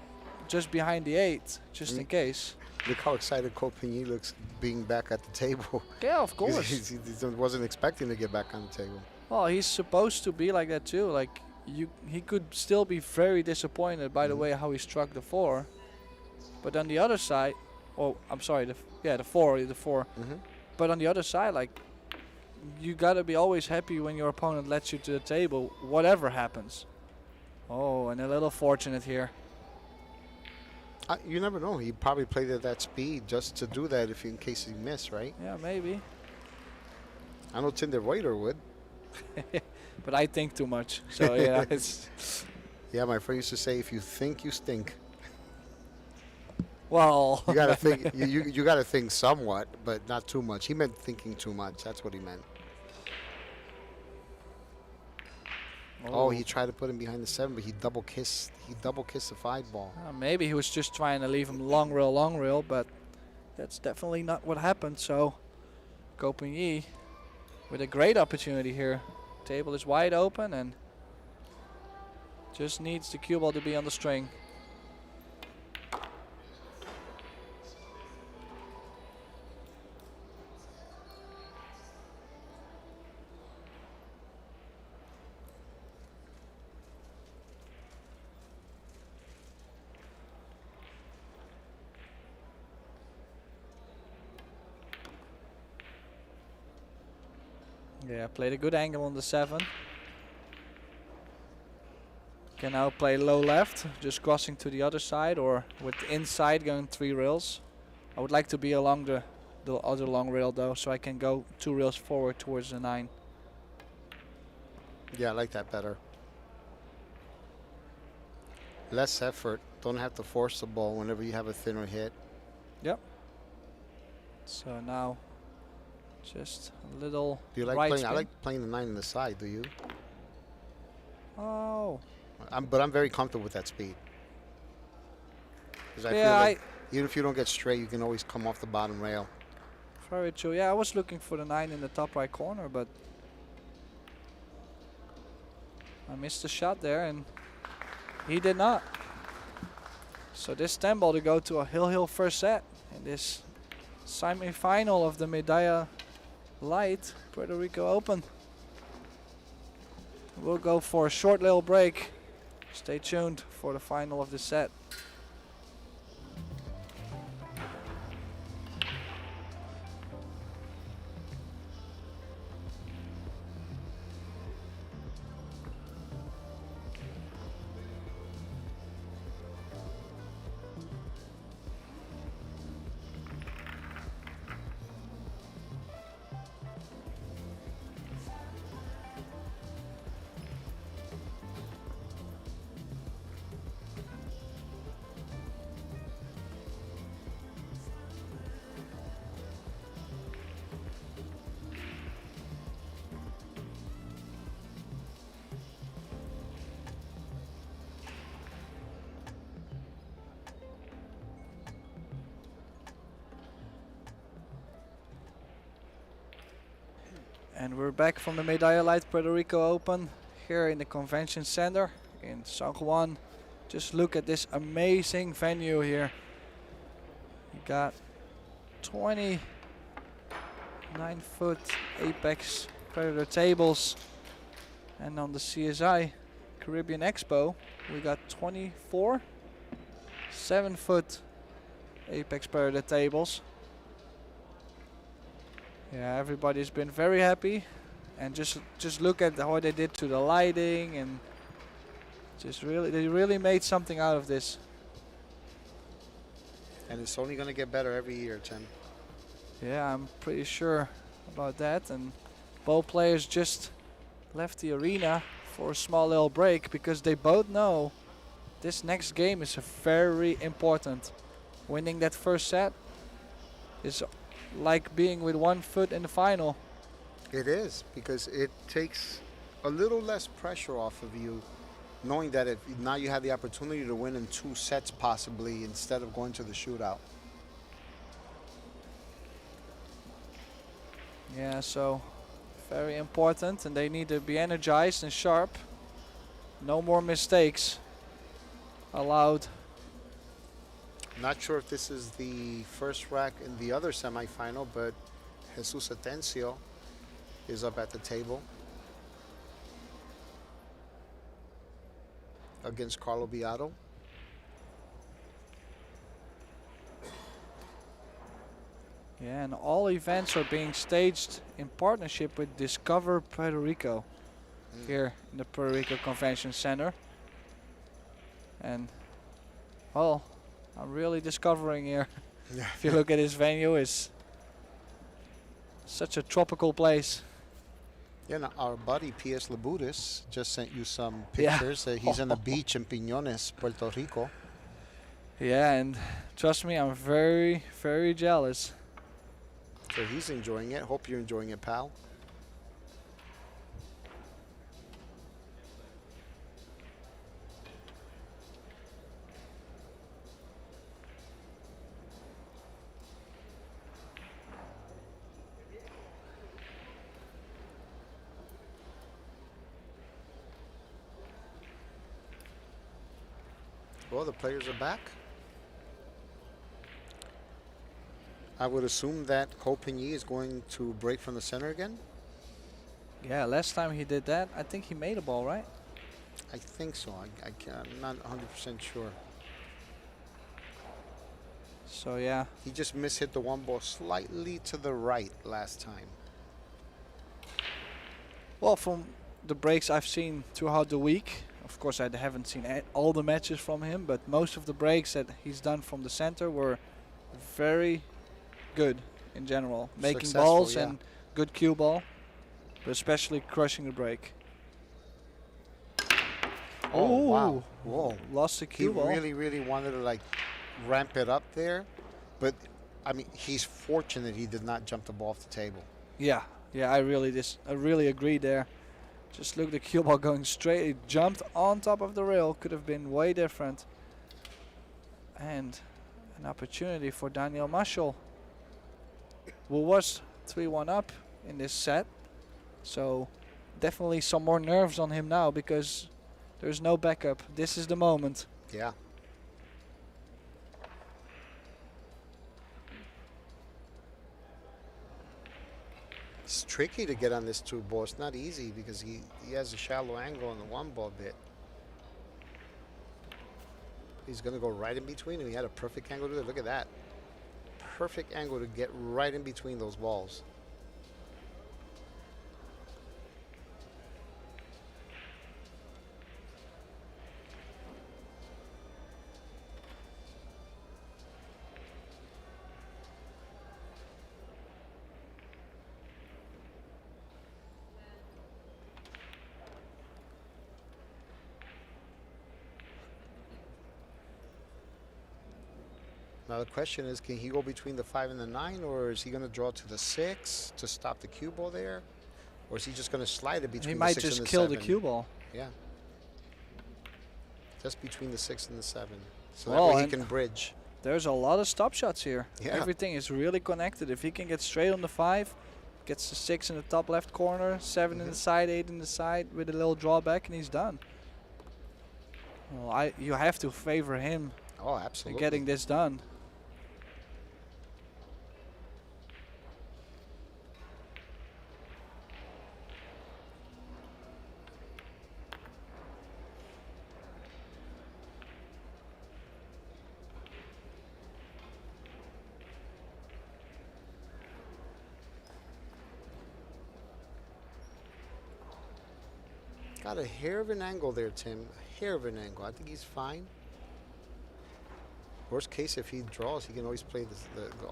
Speaker 1: just behind the 8, just in case.
Speaker 2: Look how excited Copigny looks being back at the table.
Speaker 1: Yeah, of course.
Speaker 2: he wasn't expecting to get back on the table.
Speaker 1: Well, he's supposed to be like that too. Like he could still be very disappointed by the way how he struck the 4. But on the other side, oh, I'm sorry, the 4. But on the other side, like, you gotta be always happy when your opponent lets you to the table, whatever happens. Oh, and a little fortunate here.
Speaker 2: You never know. He probably played at that speed just to do that in case he missed, right?
Speaker 1: Yeah, maybe.
Speaker 2: I know Tinder Ruyter would.
Speaker 1: But I think too much. So, yeah, it's...
Speaker 2: Yeah, my friend used to say, if you think, you stink.
Speaker 1: Well...
Speaker 2: You gotta think. You gotta think somewhat, but not too much. He meant thinking too much. That's what he meant. Oh, he tried to put him behind the 7, but he double kissed the 5 ball.
Speaker 1: Maybe he was just trying to leave him long rail, but that's definitely not what happened. So Copigny with a great opportunity here. Table is wide open and just needs the cue ball to be on the string. Yeah, played a good angle on the 7. Can now play low left, just crossing to the other side, or with the inside going 3 rails. I would like to be along the other long rail though, so I can go 2 rails forward towards the 9.
Speaker 2: Yeah, I like that better. Less effort. Don't have to force the ball whenever you have a thinner hit.
Speaker 1: Yep. So now just a little.
Speaker 2: Do you like playing? I like playing the 9 on the side. Do you?
Speaker 1: Oh.
Speaker 2: But I'm very comfortable with that speed. Because I feel like even if you don't get straight, you can always come off the bottom rail.
Speaker 1: Very true. Yeah, I was looking for the 9 in the top right corner, but I missed the shot there, and he did not. So this 10 ball to go to a hill first set in this semi-final of the Medalla Light Puerto Rico Open. We'll go for a short little break. Stay tuned for the final of the set. And we're back from the Medalla Light Puerto Rico Open here in the Convention Center in San Juan. Just look at this amazing venue here. You got 29-foot Apex Predator tables, and on the CSI Caribbean Expo we got 24 7-foot Apex Predator tables. Yeah, everybody's been very happy, and just look at how they did to the lighting, and they really made something out of this.
Speaker 2: And it's only going to get better every year, Tim.
Speaker 1: Yeah, I'm pretty sure about that. And both players just left the arena for a small little break because they both know this next game is very important. Winning that first set is like being with 1 foot in the final.
Speaker 2: It is, because it takes a little less pressure off of you, knowing that if now you have the opportunity to win in 2 sets possibly instead of going to the shootout.
Speaker 1: Yeah, so very important, and they need to be energized and sharp. No more mistakes allowed.
Speaker 2: Not sure if this is the first rack in the other semifinal, but Jesus Atencio is up at the table against Carlo Beato.
Speaker 1: Yeah, and all events are being staged in partnership with Discover Puerto Rico here in the Puerto Rico Convention Center. And, well, I'm really discovering here.
Speaker 2: Yeah.
Speaker 1: If you look at this venue, it's such a tropical place.
Speaker 2: Yeah, now our buddy P.S. Labutis just sent you some
Speaker 1: Yeah.
Speaker 2: pictures. He's on the beach in Piñones, Puerto Rico.
Speaker 1: Yeah, and trust me, I'm very, very jealous.
Speaker 2: So he's enjoying it. Hope you're enjoying it, pal. Well, the players are back. I would assume that Copigny is going to break from the center again.
Speaker 1: Yeah, last time he did that, I think he made a ball, right?
Speaker 2: I think so. I'm not 100% sure.
Speaker 1: So yeah,
Speaker 2: He just mishit the one ball slightly to the right last time.
Speaker 1: well, from the breaks I've seen throughout the week, of course I haven't seen all the matches from him, but most of the breaks that he's done from the center were very good in general. Making
Speaker 2: Successful,
Speaker 1: balls
Speaker 2: yeah.
Speaker 1: and good cue ball, but especially crushing the break.
Speaker 2: Oh, wow.
Speaker 1: Ooh,
Speaker 2: Whoa.
Speaker 1: lost the
Speaker 2: He
Speaker 1: cue ball.
Speaker 2: really wanted to like ramp it up there, but I mean, he's fortunate he did not jump the ball off the table.
Speaker 1: Yeah, I really agree there. Just look, the cue ball going straight. It jumped on top of the rail. Could have been way different. And an opportunity for Daniel MACIOL, who was 3-1 up in this set. So definitely some more nerves on him now because there's no backup. This is the moment.
Speaker 2: Yeah. it's tricky to get on this 2-ball. It's not easy because he has a shallow angle on the 1-ball bit. He's going to go right in between him. He had a perfect angle to do it. Look at that. Perfect angle to get right in between those balls. Now the question is, can he go between the 5 and the 9, or is he going to draw to the 6 to stop the cue ball there? Or is he just going to slide it between the 6 and the 7?
Speaker 1: He might just kill the cue ball.
Speaker 2: Yeah. Just between the 6 and the 7. So
Speaker 1: Well,
Speaker 2: that way he can bridge.
Speaker 1: There's a lot of stop shots here.
Speaker 2: Yeah.
Speaker 1: Everything is really connected. If he can get straight on the 5, gets the 6 in the top left corner, 7 in the side, 8 in the side with a little drawback, and he's done. Well, you have to favor him
Speaker 2: Oh, absolutely.
Speaker 1: getting this done.
Speaker 2: Got a hair of an angle there, Tim. A hair of an angle. I think he's fine. Worst case, if he draws, he can always play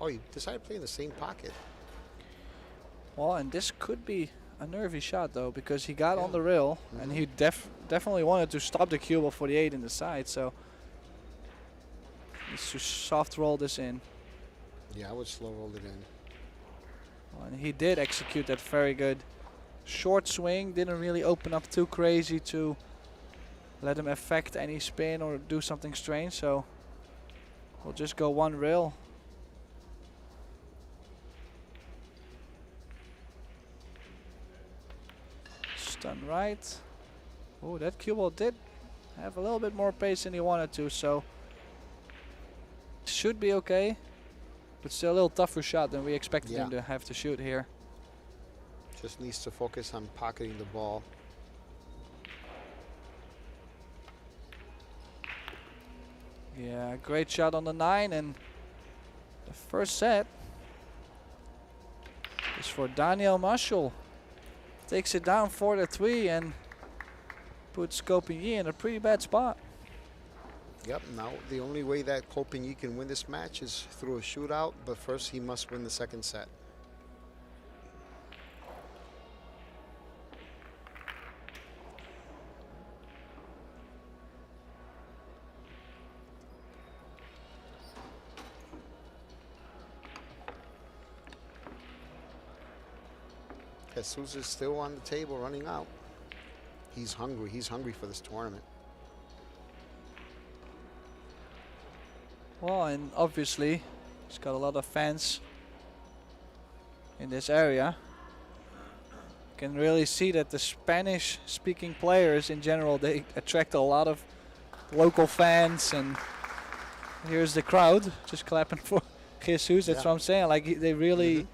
Speaker 2: oh, he decided to play in the same pocket.
Speaker 1: Well, and this could be a nervy shot, though, because he got on the rail, and he definitely wanted to stop the cue ball for the 8 in the side, so needs to soft roll this in.
Speaker 2: Yeah, I would slow roll it in.
Speaker 1: Well, and he did execute that very good. Short swing, didn't really open up too crazy to let him affect any spin or do something strange, so we'll just go one rail. Stun right. Oh, that cue ball did have a little bit more pace than he wanted to, so should be okay, but still a little tougher shot than we expected him to have to shoot here.
Speaker 2: Just needs to focus on pocketing the ball.
Speaker 1: Yeah, great shot on the 9, and the first set is for Daniel MACIOL. Takes it down 4-3 and puts Copigny in a pretty bad spot.
Speaker 2: Yep, now the only way that Copigny can win this match is through a shootout, but first he must win the second set. Jesus is still on the table, running out. He's hungry. He's hungry for this tournament.
Speaker 1: Well, and obviously he's got a lot of fans in this area. Can really see that the Spanish-speaking players in general, they attract a lot of local fans, and here's the crowd just clapping for Jesus. That's what I'm saying. Like, they really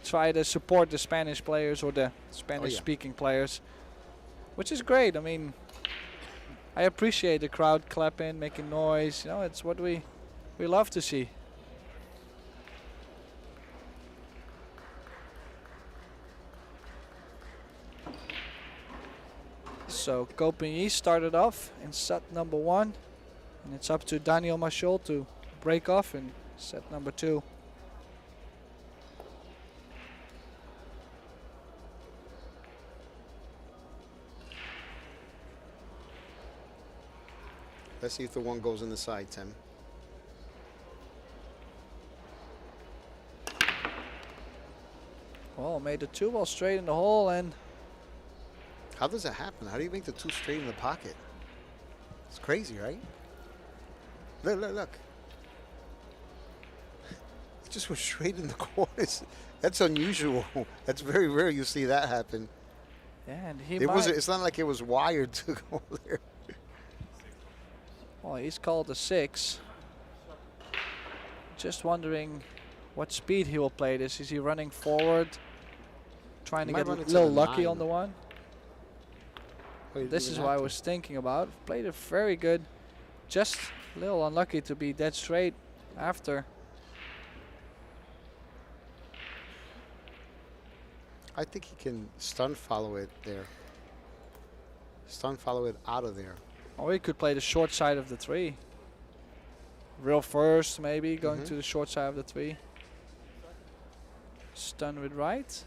Speaker 1: try to support the Spanish players or the Spanish-speaking players, which is great. I mean, I appreciate the crowd clapping, making noise. You know, it's what we love to see. So Copigny started off in set number 1, and it's up to Daniel MACIOL to break off in set number 2.
Speaker 2: Let's see if the one goes in the side, Tim.
Speaker 1: Oh, made the 2 ball straight in the hole, and
Speaker 2: how does that happen? How do you make the 2 straight in the pocket? It's crazy, right? Look, look, look. It just went straight in the corners. That's unusual. That's very rare you see that happen.
Speaker 1: yeah, and he
Speaker 2: It's not like it was wired to go there.
Speaker 1: Well, he's called a 6. Just wondering what speed he will play this. Is he running forward Trying to
Speaker 2: Might
Speaker 1: get a
Speaker 2: run into
Speaker 1: little
Speaker 2: the
Speaker 1: lucky
Speaker 2: 9.
Speaker 1: on the one.
Speaker 2: Oh, you
Speaker 1: This
Speaker 2: didn't
Speaker 1: is
Speaker 2: have
Speaker 1: what I
Speaker 2: to.
Speaker 1: was thinking about. Played it very good. Just a little unlucky to be dead straight after.
Speaker 2: I think he can stun follow it there. Stun follow it out of there.
Speaker 1: Or he could play the short side of the 3. Real first, maybe, going to the short side of the 3. Stun with right.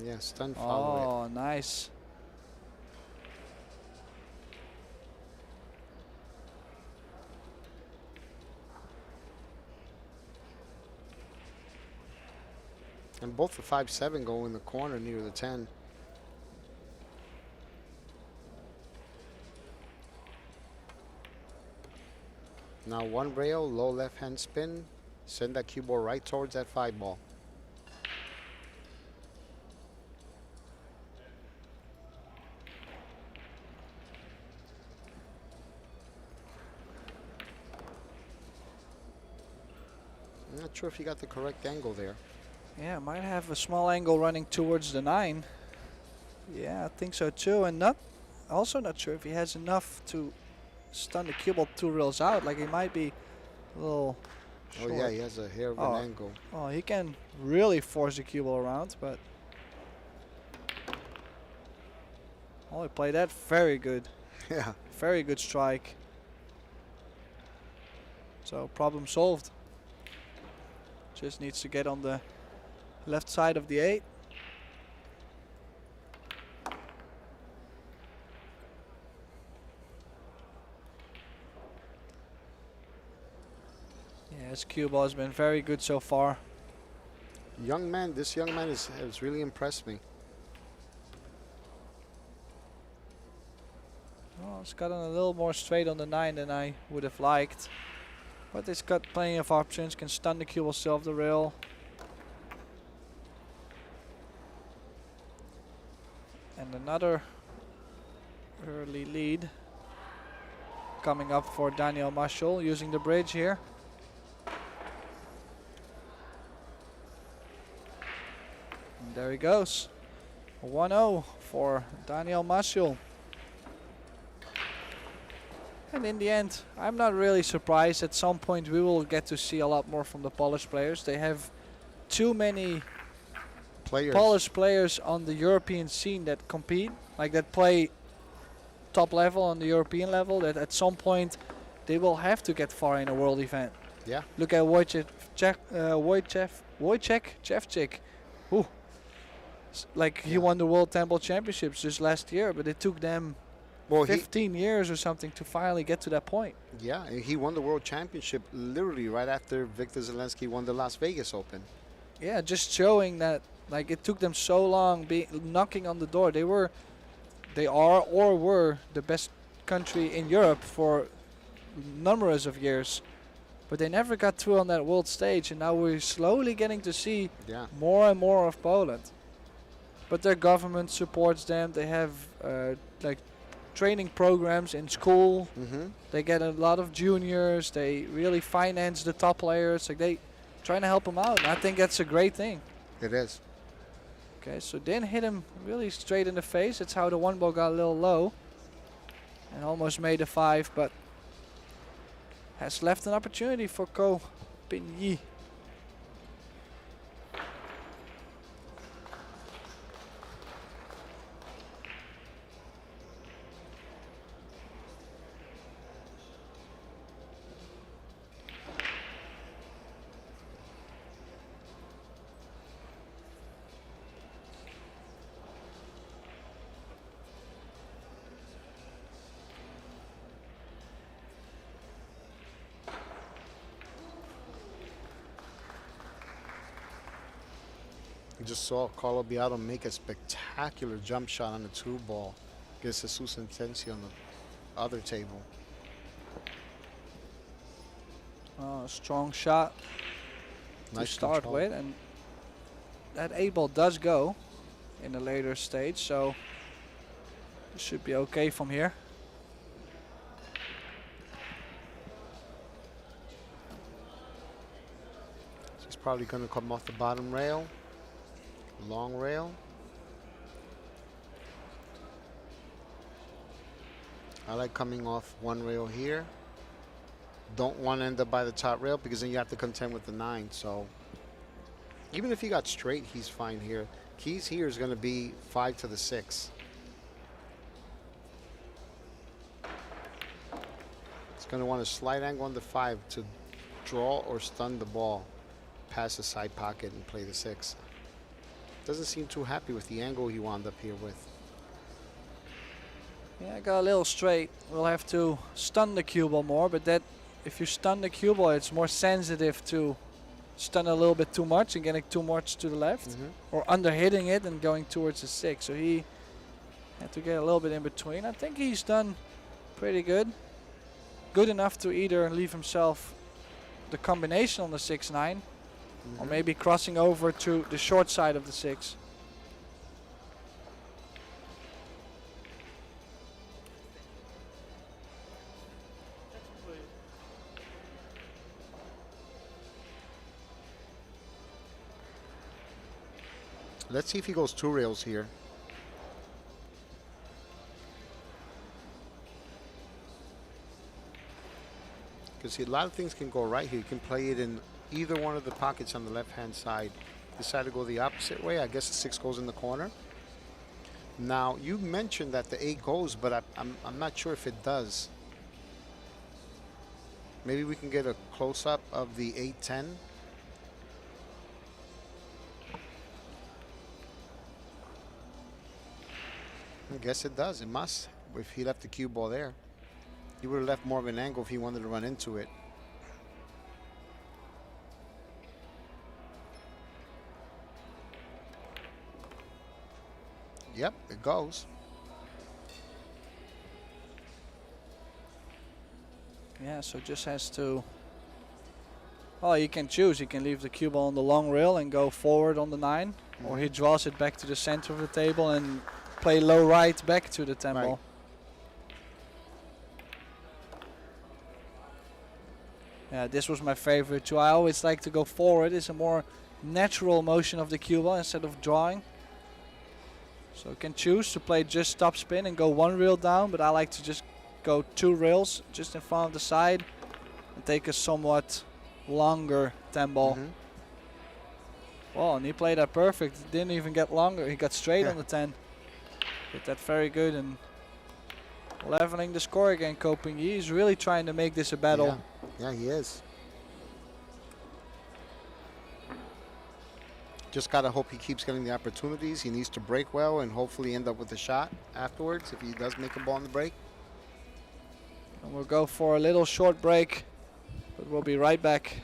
Speaker 2: Yeah, stun follow it.
Speaker 1: Oh, nice.
Speaker 2: And both the 5-7 go in the corner near the 10. Now one rail, low left hand spin. Send that cue ball right towards that 5 ball. I'm not sure if he got the correct angle there.
Speaker 1: Yeah, might have a small angle running towards the 9. Yeah, I think so too. And also not sure if he has enough to stun the cue ball 2 rails out. Like he might be a little short.
Speaker 2: Oh yeah, he has a hair of an angle.
Speaker 1: Oh, he can really force the cue ball around, but he played that very good.
Speaker 2: Yeah.
Speaker 1: Very good strike. So problem solved. Just needs to get on the left side of the 8. Yeah, his cue ball has been very good so far.
Speaker 2: Young man, this young man has really impressed me.
Speaker 1: Oh, it's gotten a little more straight on the 9 than I would have liked. But it's got plenty of options, can stun the cue ball still off the rail. And another early lead coming up for Daniel MACIOL using the bridge here. And there he goes. 1-0 for Daniel MACIOL. And in the end, I'm not really surprised. At some point we will get to see a lot more from the Polish players. They have too many Polish players on the European scene that compete, like that play top level on the European level, that at some point they will have to get far in a world event.
Speaker 2: Yeah.
Speaker 1: Look at Wojciech. Ooh. Like he won the World Temple Championships just last year, but it took them 15 years or something to finally get to that point.
Speaker 2: Yeah, and he won the World Championship literally right after Victor Zelensky won the Las Vegas Open.
Speaker 1: Yeah, just showing that like it took them so long knocking on the door. They are or were the best country in Europe for numerous of years, but they never got through on that world stage, and now we're slowly getting to see more and more of Poland. But their government supports them. They have like training programs in school. They get a lot of juniors. They really finance the top players. Like they trying to help them out. And I think that's a great thing.
Speaker 2: It is.
Speaker 1: Okay, so didn't hit him really straight in the face. That's how the 1 ball got a little low. And almost made a 5, but has left an opportunity for Ko Bin-yi.
Speaker 2: We just saw Carlo Beato make a spectacular jump shot on the 2 ball against Jesus Intensi on the other table.
Speaker 1: Oh, strong shot to start with, and that 8 ball does go in a later stage, so it should be okay from here.
Speaker 2: So he's probably going to come off the bottom rail. Long rail. I like coming off one rail here. Don't want to end up by the top rail because then you have to contend with the 9. So even if he got straight, he's fine here. Keys here is going to be 5 to the 6. It's going to want a slight angle on the 5 to draw or stun the ball past the side pocket and play the 6. Doesn't seem too happy with the angle he wound up here with.
Speaker 1: Yeah, I got a little straight. We'll have to stun the cue ball more, but that if you stun the cue ball, it's more sensitive to stun a little bit too much and getting too much to the left, or under hitting it and going towards the 6. So he had to get a little bit in between. I think he's done pretty good. Good enough to either leave himself the combination on the 6-9, or maybe crossing over to the short side of the 6.
Speaker 2: Let's see if he goes 2 rails here. Because a lot of things can go right here. You can play it in either one of the pockets on the left-hand side. Decide to go the opposite way. I guess the 6 goes in the corner. Now, you mentioned that the 8 goes, but I'm not sure if it does. Maybe we can get a close-up of the 8-10. I guess it does. It must. If he left the cue ball there, he would have left more of an angle if he wanted to run into it. Yep, it goes.
Speaker 1: Yeah, so just has to. Well, he can choose. He can leave the cue ball on the long rail and go forward on the 9, or he draws it back to the center of the table and play low right back to the 10 ball. Yeah, this was my favorite too. I always like to go forward. It's a more natural motion of the cue ball instead of drawing. So you can choose to play just top spin and go 1 rail down, but I like to just go 2 rails just in front of the side and take a somewhat longer 10 ball. Well, and he played that perfect. It didn't even get longer. He got straight on the 10. Did that very good and leveling the score again. Coping. He's really trying to make this a battle.
Speaker 2: Yeah, he is. Just gotta hope he keeps getting the opportunities. He needs to break well and hopefully end up with a shot afterwards if he does make a ball on the break.
Speaker 1: And we'll go for a little short break, but we'll be right back.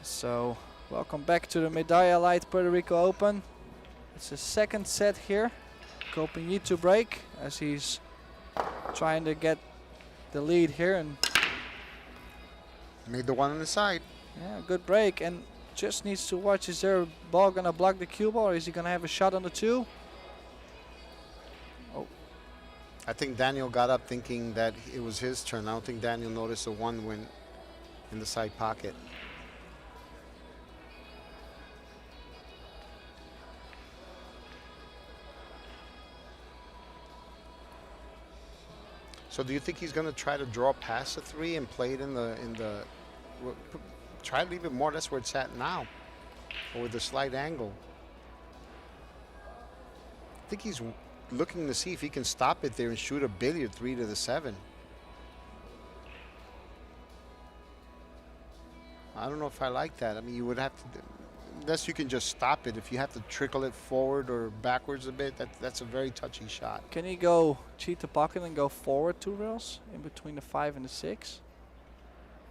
Speaker 1: So, welcome back to the Medalla Light Puerto Rico Open. It's the second set here. Coping to break as he's trying to get the lead here and
Speaker 2: made the 1 on the side.
Speaker 1: Yeah, good break and just needs to watch. Is there a ball gonna block the cue ball or is he gonna have a shot on the 2? Oh.
Speaker 2: I think Daniel got up thinking that it was his turn. I don't think Daniel noticed a 1 went in the side pocket. So do you think he's going to try to draw past the 3 and play it in the try to leave it more or less where it's at now, or with a slight angle? I think he's looking to see if he can stop it there and shoot a billiard 3 to the 7. I don't know if I like that. I mean, you would have to, unless you can just stop it. If you have to trickle it forward or backwards a bit, that's a very touchy shot.
Speaker 1: Can he go cheat the pocket and go forward 2 rails in between the 5 and the 6?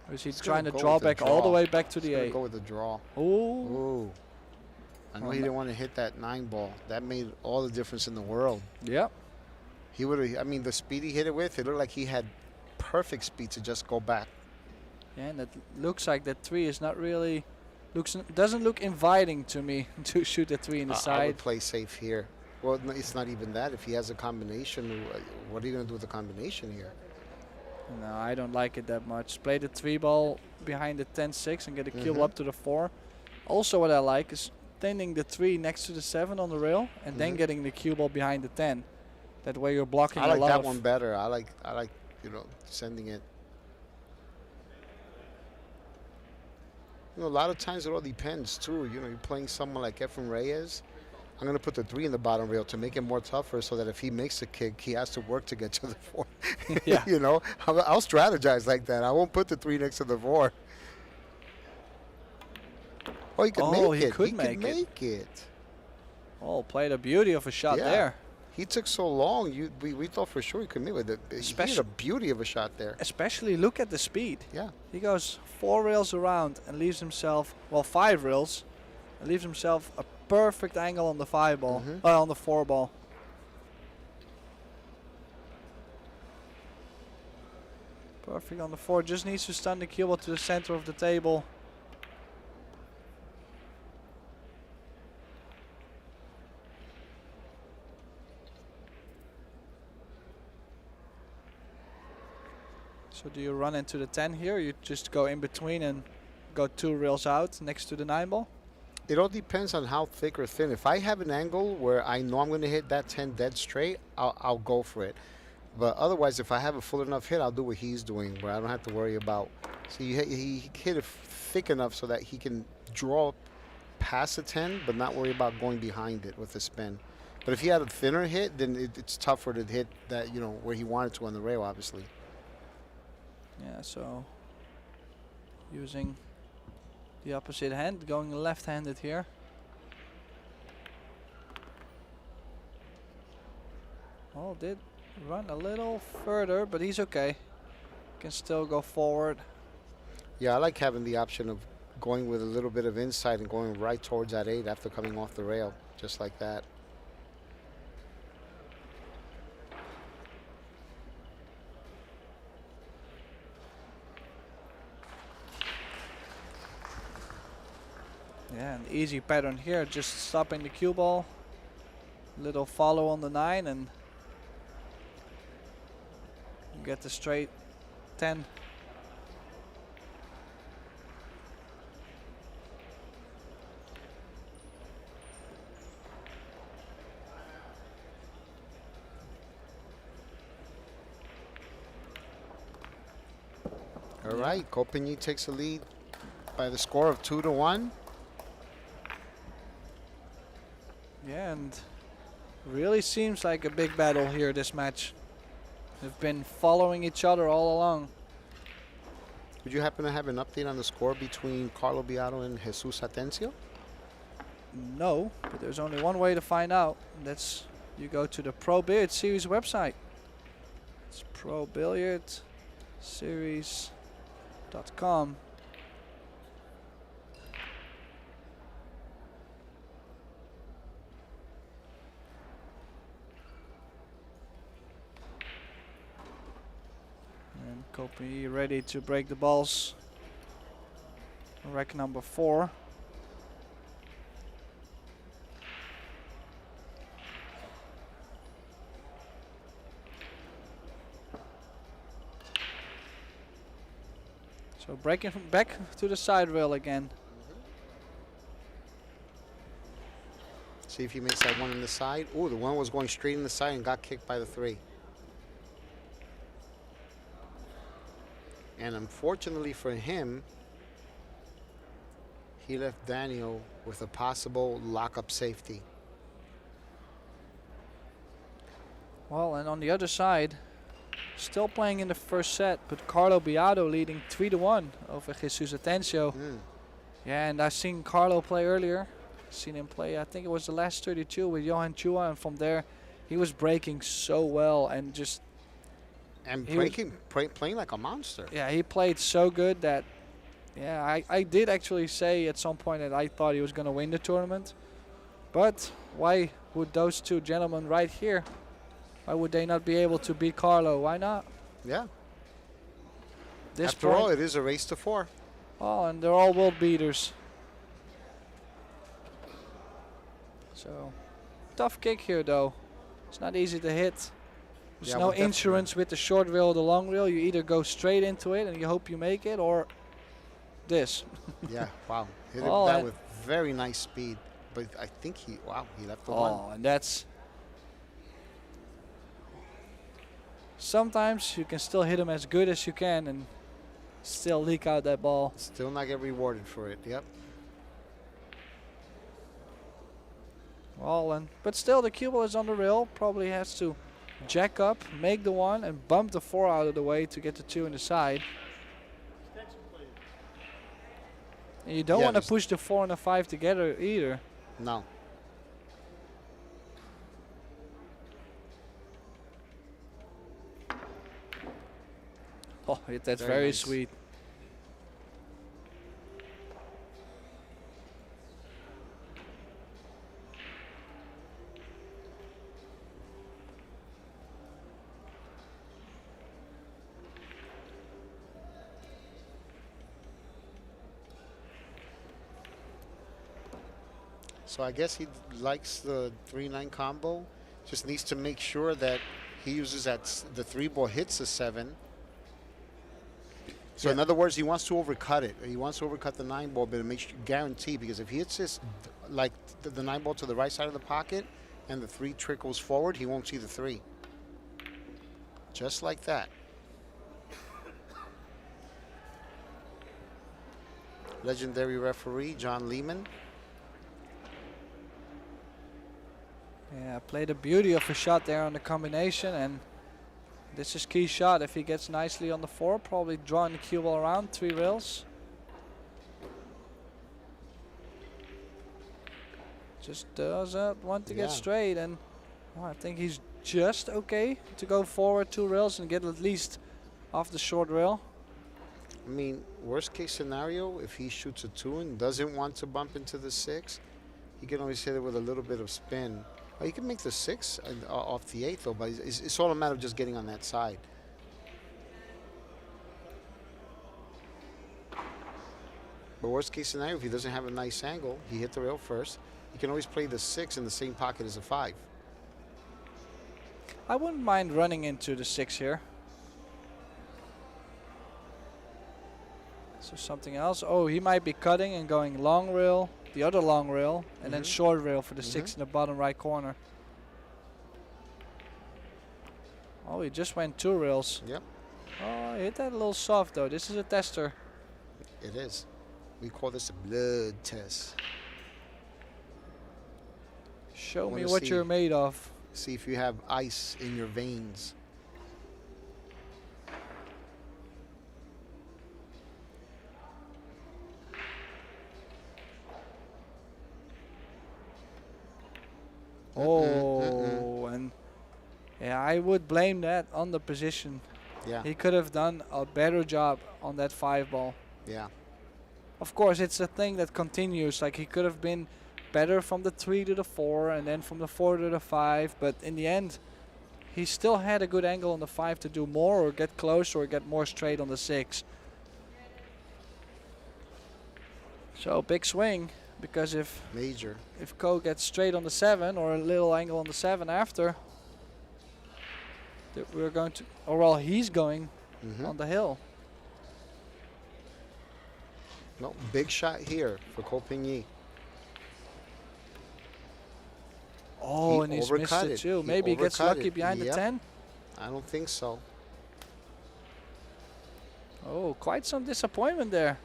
Speaker 1: Or is he trying to draw back all the way back to the 8?
Speaker 2: Go with the draw.
Speaker 1: Ooh.
Speaker 2: Ooh. I know he didn't want to hit that 9 ball. That made all the difference in the world.
Speaker 1: Yep.
Speaker 2: He would have, I mean, the speed he hit it with, it looked like he had perfect speed to just go back.
Speaker 1: Yeah, and it looks like that 3 is not really, doesn't look inviting to me to shoot a 3 in the side.
Speaker 2: I would play safe here. Well, it's not even that. If he has a combination, what are you going to do with the combination here?
Speaker 1: No, I don't like it that much. Play the 3 ball behind the 10-6 and get a cue ball up to the 4. Also what I like is tending the 3 next to the 7 on the rail and then getting the cue ball behind the 10. That way you're blocking a lot of...
Speaker 2: I like that one better. I like, you know, sending it. You know, a lot of times it all depends too. You know, you're playing someone like Efren Reyes. I'm going to put the 3 in the bottom rail to make it more tougher so that if he makes a kick, he has to work to get to the 4.
Speaker 1: Yeah.
Speaker 2: You know, I'll strategize like that. I won't put the 3 next to the 4. Oh, he could make it. He could make it.
Speaker 1: Oh, played a beauty of a shot there.
Speaker 2: He took so long. We thought for sure he could make it. He had a beauty of a shot there.
Speaker 1: Especially look at the speed.
Speaker 2: Yeah.
Speaker 1: He goes 4 rails around and leaves himself, well, 5 rails, and leaves himself a perfect angle on the 5 ball, on the 4 ball. Perfect on the 4. Just needs to stun the cue ball to the center of the table. So do you run into the 10 here? Or you just go in between and go 2 rails out next to the 9 ball?
Speaker 2: It all depends on how thick or thin. If I have an angle where I know I'm going to hit that 10 dead straight, I'll go for it. But otherwise, if I have a full enough hit, I'll do what he's doing, where I don't have to worry about. So he hit it thick enough so that he can draw past the 10, but not worry about going behind it with the spin. But if he had a thinner hit, then it's tougher to hit that, you know, where he wanted to on the rail, obviously.
Speaker 1: Yeah, so using the opposite hand, going left-handed here. Oh, did run a little further, but he's okay. Can still go forward.
Speaker 2: Yeah, I like having the option of going with a little bit of inside and going right towards that 8 after coming off the rail, just like that.
Speaker 1: Yeah, an easy pattern here, just stopping the cue ball. Little follow on the 9 and get the straight 10.
Speaker 2: All right, Copigny takes the lead by the score of 2-1.
Speaker 1: Yeah, and really seems like a big battle here, this match. They've been following each other all along.
Speaker 2: Would you happen to have an update on the score between Carlo Beato and Jesus Atencio?
Speaker 1: No, but there's only one way to find out. That's you go to the Pro Billiard Series website. It's probilliardseries.com. Copy ready to break the balls. Rack number 4. So breaking from back to the side rail again.
Speaker 2: See if he makes that one in the side. Oh, the one was going straight in the side and got kicked by the 3. And unfortunately for him, he left Daniel with a possible lock-up safety.
Speaker 1: Well, and on the other side, Still playing in the first set, but Carlo Biado leading 3-1 over Jesus Atencio. Yeah, and I've seen Carlo play earlier. Seen him play, I think it was the last 32 with Johan Chua, and from there he was breaking so well and just
Speaker 2: playing like a monster.
Speaker 1: Yeah, he played so good that I did actually say at some point that I thought he was going to win the tournament. But why would those two gentlemen right here, why would they not be able to beat Carlo? Why not?
Speaker 2: Yeah.
Speaker 1: This
Speaker 2: After all, it is a race to 4.
Speaker 1: Oh, and they're all world beaters. So, tough kick here though. It's not easy to hit. There's no insurance with the short reel or the long reel. You either go straight into it and you hope you make it, or this.
Speaker 2: Yeah, wow. Hit that with very nice speed. But I think he left the one.
Speaker 1: Oh, and that's... Sometimes you can still hit him as good as you can and still leak out that ball.
Speaker 2: Still not get rewarded for it, yep.
Speaker 1: Well, but still the cue ball is on the rail. Probably has to jack up, make the 1, and bump the 4 out of the way to get the 2 in the side. And you don't want to push the 4 and the 5 together either.
Speaker 2: No.
Speaker 1: Oh, that's very nice. Sweet.
Speaker 2: So I guess he likes the 3-9 combo. Just needs to make sure that he uses the 3 ball hits a 7. So in other words, he wants to overcut it. He wants to overcut the 9 ball, but it makes you guarantee, because if he hits this like the 9 ball to the right side of the pocket and the 3 trickles forward, he won't see the 3. Just like that. Legendary referee John Lehman.
Speaker 1: Yeah, played a beauty of a shot there on the combination, and this is key shot. If he gets nicely on the 4, probably drawing the cue ball around 3 rails. Just doesn't want to get straight, and I think he's just okay to go forward 2 rails and get at least off the short rail.
Speaker 2: I mean, worst case scenario, if he shoots a 2 and doesn't want to bump into the 6, he can always hit it with a little bit of spin. Well, you can make the 6 off the 8 though, but it's all a matter of just getting on that side. But worst case scenario, if he doesn't have a nice angle, he hit the rail first. He can always play the 6 in the same pocket as a 5.
Speaker 1: I wouldn't mind running into the 6 here. So something else. Oh, he might be cutting and going long rail, the other long rail, and then short rail for the 6 in the bottom right corner. Oh, he just went 2 rails.
Speaker 2: Yep.
Speaker 1: Oh, he hit that a little soft though. This is a tester.
Speaker 2: It is. We call this a blood test.
Speaker 1: Show me what you're made of.
Speaker 2: See if you have ice in your veins.
Speaker 1: Oh, and yeah, I would blame that on the position.
Speaker 2: Yeah.
Speaker 1: He could have done a better job on that 5 ball.
Speaker 2: Yeah.
Speaker 1: Of course, it's a thing that continues. Like, he could have been better from the 3 to the 4 and then from the 4 to the 5. But in the end, he still had a good angle on the 5 to do more or get close or get more straight on the 6. So, big swing. Because if Ko gets straight on the 7 or a little angle on the 7 after, we're going to, or well, he's going on the hill.
Speaker 2: No, big shot here for Ko Ping-yi.
Speaker 1: Oh, and he's missed it too. Maybe he gets lucky behind the 10.
Speaker 2: I don't think so.
Speaker 1: Oh, quite some disappointment there.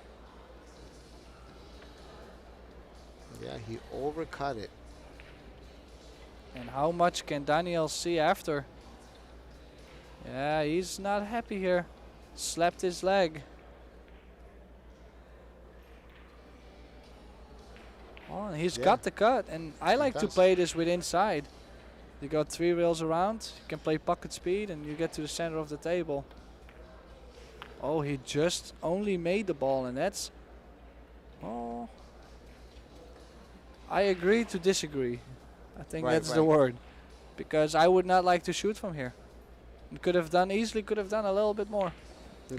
Speaker 2: Yeah, he overcut it.
Speaker 1: And how much can Daniel see after? Yeah, he's not happy here. Slapped his leg. Oh, and he's got the cut, and I like to play this with inside. You got 3 rails around, you can play pocket speed, and you get to the center of the table. Oh, he just only made the ball, and that's... Oh. I agree to disagree. I think that's the word. Because I would not like to shoot from here. Easily could have done a little bit more.
Speaker 2: The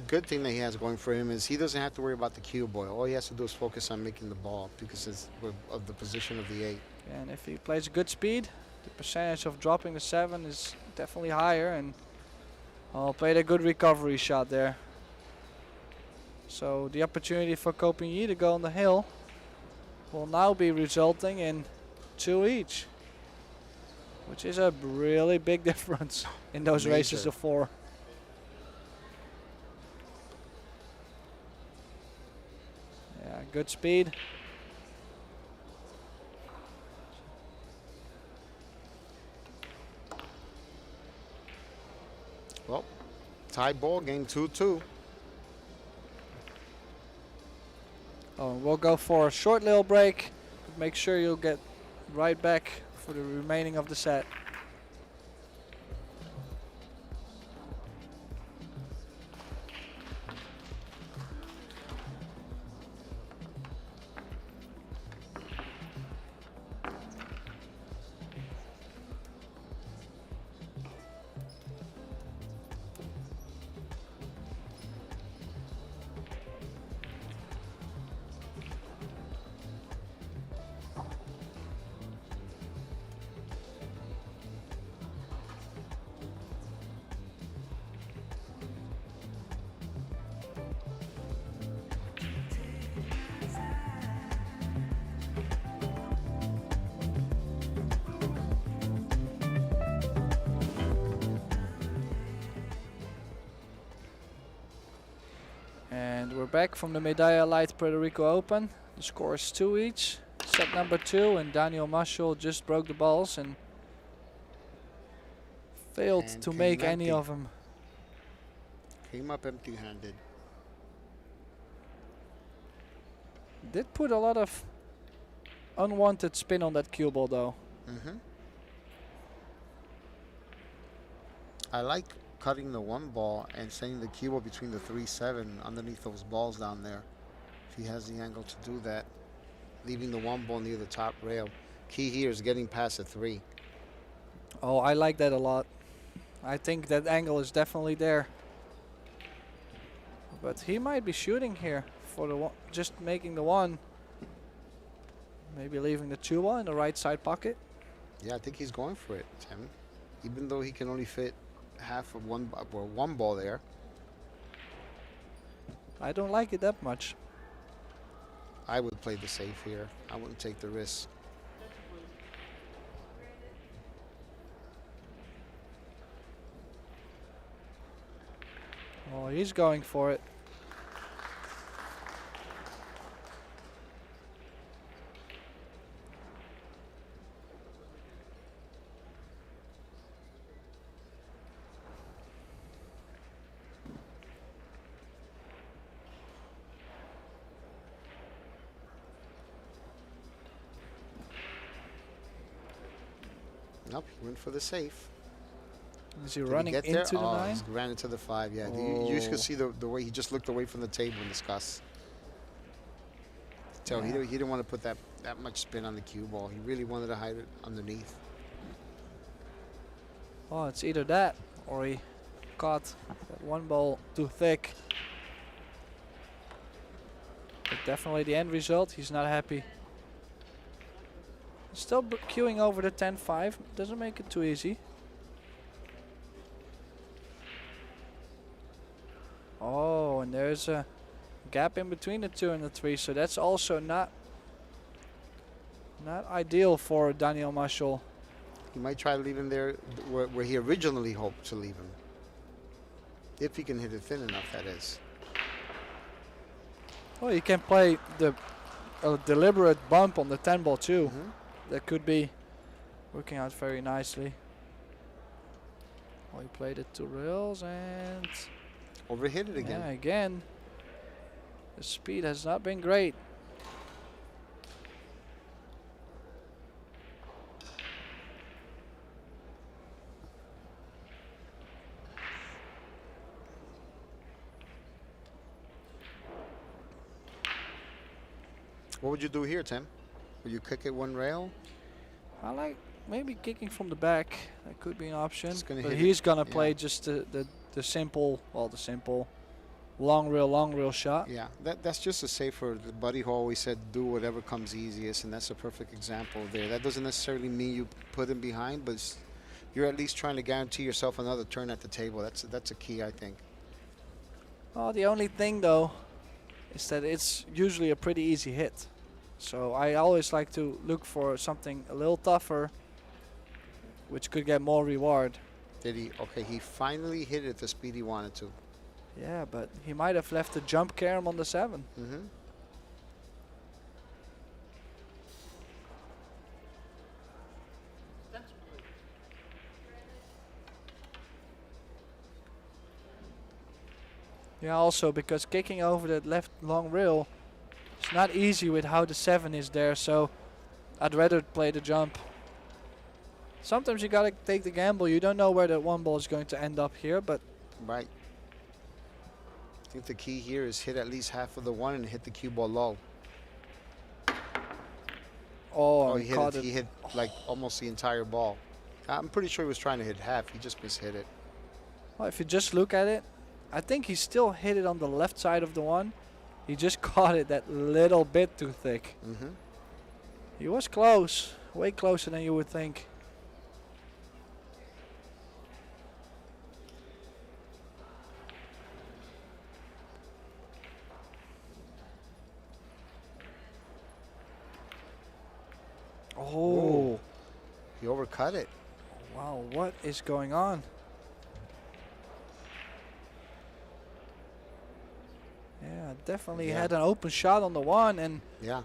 Speaker 2: good thing that he has going for him is he doesn't have to worry about the cue ball. All he has to do is focus on making the ball because of the position of the 8.
Speaker 1: And if he plays good speed, the percentage of dropping the 7 is definitely higher, and played a good recovery shot there. So the opportunity for Copenhagen to go on the hill will now be resulting in 2 each, which is a really big difference in those races of 4. Yeah, good speed.
Speaker 2: Well, tie ball game 2-2.
Speaker 1: Oh, we'll go for a short little break. Make sure you'll get right back for the remaining of the set. And we're back from the Medalla Light Puerto Rico Open. The score is 2 each. Set number 2, and Daniel MACIOL just broke the balls and failed to make any of them.
Speaker 2: Came up empty-handed.
Speaker 1: Did put a lot of unwanted spin on that cue ball though.
Speaker 2: I like cutting the 1 ball and sending the cue ball between the 3-7 underneath those balls down there. If he has the angle to do that, leaving the 1 ball near the top rail. Key here is getting past the 3.
Speaker 1: Oh, I like that a lot. I think that angle is definitely there. But he might be shooting here for the just making the 1. Maybe leaving the 2 ball in the right side pocket.
Speaker 2: Yeah, I think he's going for it, Tim. Even though he can only fit half of 1 ball there.
Speaker 1: I don't like it that much.
Speaker 2: I would play the safe here. I wouldn't take the risk.
Speaker 1: Oh, he's going for it.
Speaker 2: Nope, he went for the safe.
Speaker 1: Is he running into the 9?
Speaker 2: He ran into the 5, yeah. Oh. You could see the way he just looked away from the table in disgust. Tell he didn't want to put that much spin on the cue ball. He really wanted to hide it underneath.
Speaker 1: Oh, it's either that or he caught that 1 ball too thick. But definitely the end result, he's not happy. Still queuing over the 10-5, doesn't make it too easy. Oh, and there's a gap in between the 2 and the 3, so that's also not ideal for Daniel MACIOL.
Speaker 2: He might try to leave him there where he originally hoped to leave him. If he can hit it thin enough, that is.
Speaker 1: Well, you can play a deliberate bump on the 10 ball too. That could be working out very nicely. Oh, he played it to rails and
Speaker 2: Overhit it again.
Speaker 1: yeah, again. The speed has not been great.
Speaker 2: What would you do here, Tim? Would you kick it one rail?
Speaker 1: I like maybe kicking from the back. That could be an option.
Speaker 2: Just gonna
Speaker 1: But
Speaker 2: hit
Speaker 1: he's
Speaker 2: it,
Speaker 1: gonna
Speaker 2: yeah.
Speaker 1: play just the simple, well, the simple long rail shot.
Speaker 2: Yeah, that's just a safer. The buddy who always said, do whatever comes easiest, and that's a perfect example there. That doesn't necessarily mean you put him behind, but you're at least trying to guarantee yourself another turn at the table. That's a key, I think.
Speaker 1: Oh, the only thing though is that it's usually a pretty easy hit. So I always like to look for something a little tougher, which could get more reward.
Speaker 2: Did he? Okay, he finally hit it at the speed he wanted to.
Speaker 1: Yeah, but he might have left the jump carom on the 7.
Speaker 2: Mm-hmm.
Speaker 1: Yeah, also because kicking over that left long rail is not easy with how the 7 is there, so I'd rather play the jump. Sometimes you gotta take the gamble. You don't know where that one ball is going to end up here, but
Speaker 2: Right. I think the key here is hit at least half of the one and hit the cue ball low.
Speaker 1: oh,
Speaker 2: He
Speaker 1: caught
Speaker 2: hit it. He hit like almost the entire ball. I'm pretty sure he was trying to hit half. He just mishit it.
Speaker 1: Well, if you just look at it, I think he still hit it on the left side of the one. He just caught it that little bit too thick.
Speaker 2: Mm-hmm.
Speaker 1: He was close, way closer than you would think. Oh,
Speaker 2: He overcut it.
Speaker 1: wow, what is going on? Yeah, definitely
Speaker 2: Yeah.
Speaker 1: had an open shot on the one, and
Speaker 2: Yeah.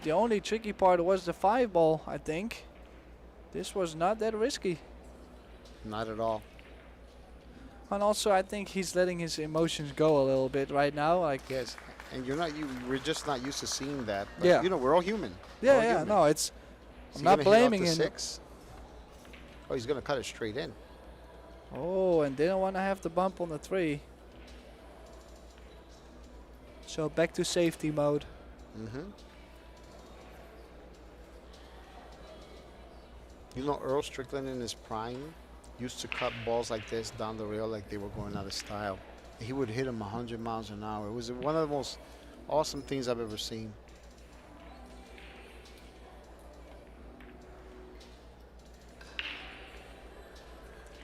Speaker 1: the only tricky part was the 5 ball, I think. This was not that risky.
Speaker 2: Not at all.
Speaker 1: And also, I think he's letting his emotions go a little bit right now. Like,
Speaker 2: Yes. And we're just not used to seeing that. But,
Speaker 1: Yeah.
Speaker 2: You know, we're all human. We're
Speaker 1: yeah,
Speaker 2: all
Speaker 1: yeah,
Speaker 2: human.
Speaker 1: no, it's.
Speaker 2: Is
Speaker 1: I'm
Speaker 2: he
Speaker 1: not
Speaker 2: gonna hit off
Speaker 1: blaming
Speaker 2: the
Speaker 1: him.
Speaker 2: 6? Oh, he's going to cut it straight in.
Speaker 1: Oh, and didn't want to have the bump on the 3. So back to safety mode.
Speaker 2: Mm-hmm. You know, Earl Strickland in his prime used to cut balls like this down the rail like they were going out of style. He would hit them 100 miles an hour. It was one of the most awesome things I've ever seen.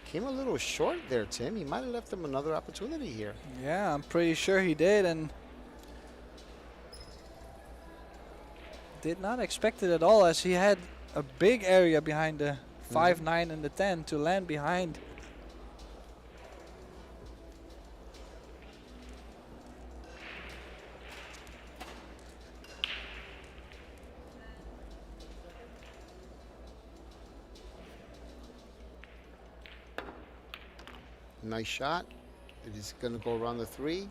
Speaker 2: Came a little short there, Tim. He might have left him another opportunity here.
Speaker 1: Yeah, I'm pretty sure he did, and did not expect it at all, as he had a big area behind the 5, 9, and the 10 to land behind.
Speaker 2: Nice shot. It is going to go around the 3.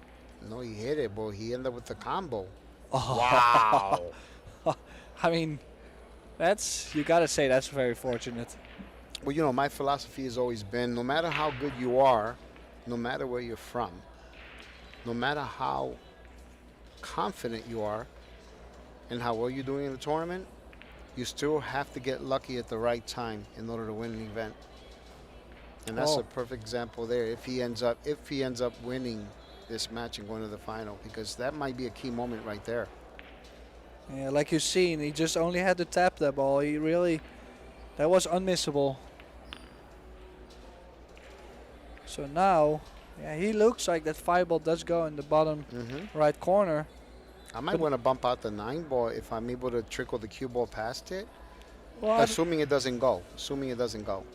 Speaker 2: No, he hit it, boy. He ended up with the combo. Wow.
Speaker 1: I mean, you gotta say that's very fortunate.
Speaker 2: Well, you know, my philosophy has always been, no matter how good you are, no matter where you're from, no matter how confident you are and how well you're doing in the tournament, you still have to get lucky at the right time in order to win an event. And that's a perfect example there. If he ends up winning this match and going to the final, because that might be a key moment right there.
Speaker 1: Yeah, like you've seen, he just only had to tap that ball. That was unmissable. So now, yeah, he looks like that 5 ball does go in the bottom right corner.
Speaker 2: I might want to bump out the 9 ball if I'm able to trickle the cue ball past it.
Speaker 1: Well,
Speaker 2: Assuming it doesn't go.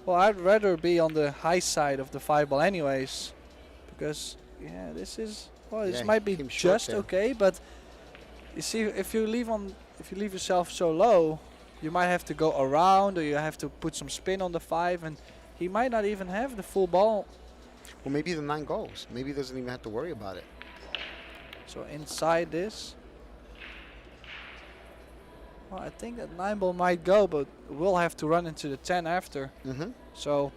Speaker 1: I'd rather be on the high side of the 5 ball anyways, because yeah, this might be
Speaker 2: came short
Speaker 1: just
Speaker 2: there.
Speaker 1: okay, but you see, if you leave yourself so low, you might have to go around, or you have to put some spin on the 5, and he might not even have the full ball
Speaker 2: Well, maybe the 9 goes. Maybe he doesn't even have to worry about it.
Speaker 1: So inside this. Well, I think that 9 ball might go, but we'll have to run into the 10 after. So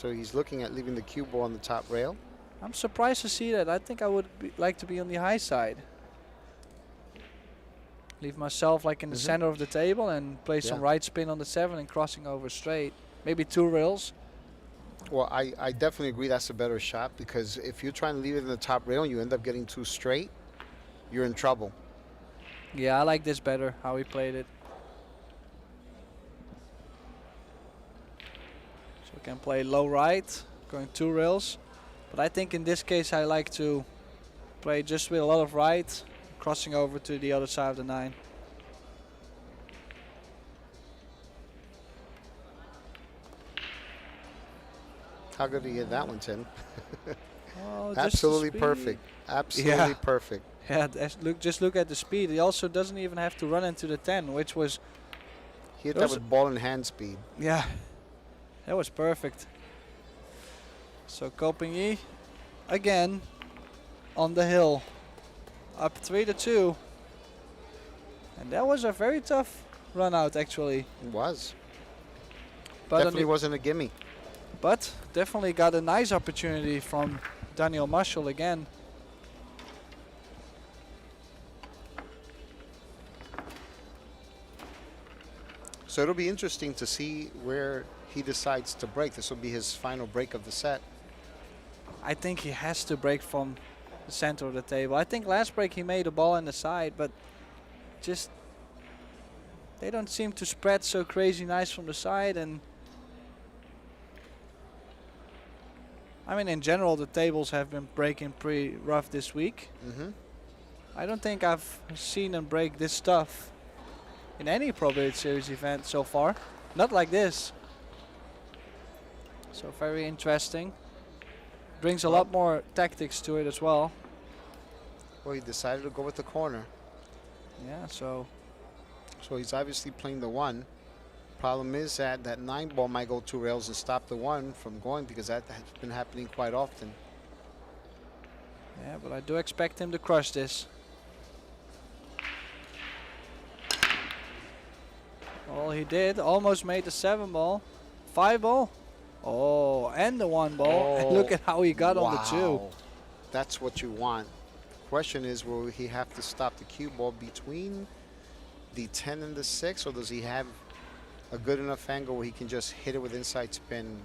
Speaker 2: he's looking at leaving the cue ball on the top rail.
Speaker 1: I'm surprised to see that. I think I would like to be on the high side. Leave myself like in the center of the table and play some right spin on the 7 and crossing over straight. Maybe 2 rails.
Speaker 2: Well, I definitely agree that's a better shot, because if you're trying to leave it in the top rail and you end up getting too straight, you're in trouble.
Speaker 1: Yeah, I like this better, how he played it. So we can play low right, going 2 rails. But I think in this case I like to play just with a lot of right, crossing over to the other side of the 9.
Speaker 2: How good did he hit that one, Tim?
Speaker 1: Oh,
Speaker 2: Absolutely perfect. Absolutely perfect.
Speaker 1: Yeah, just look at the speed. He also doesn't even have to run into the 10, which was...
Speaker 2: He hit that with ball in hand speed.
Speaker 1: Yeah, that was perfect. So Copenhagen again on the hill, up 3-2. And that was a very tough run out, actually.
Speaker 2: It was.
Speaker 1: But
Speaker 2: definitely wasn't a gimme.
Speaker 1: But definitely got a nice opportunity from Daniel MACIOL again.
Speaker 2: So it'll be interesting to see where he decides to break. This will be his final break of the set.
Speaker 1: I think he has to break from the center of the table. I think last break he made a ball in the side, but just they don't seem to spread so crazy nice from the side. And I mean, in general, the tables have been breaking pretty rough this week. I don't think I've seen them break this tough in any Pro Billiard Series event so far. Not like this. So very interesting. Brings a lot more tactics to it as well.
Speaker 2: Well, he decided to go with the corner.
Speaker 1: Yeah, so
Speaker 2: he's obviously playing the 1. Problem is that 9 ball might go 2 rails and stop the 1 from going, because that has been happening quite often.
Speaker 1: yeah, but I do expect him to crush this. Well, he did. Almost made the 7 ball. 5 ball. Oh, and the 1 ball. And look at how he got on the 2.
Speaker 2: That's what you want. Question is, will he have to stop the cue ball between the 10 and the 6, or does he have a good enough angle where he can just hit it with inside spin?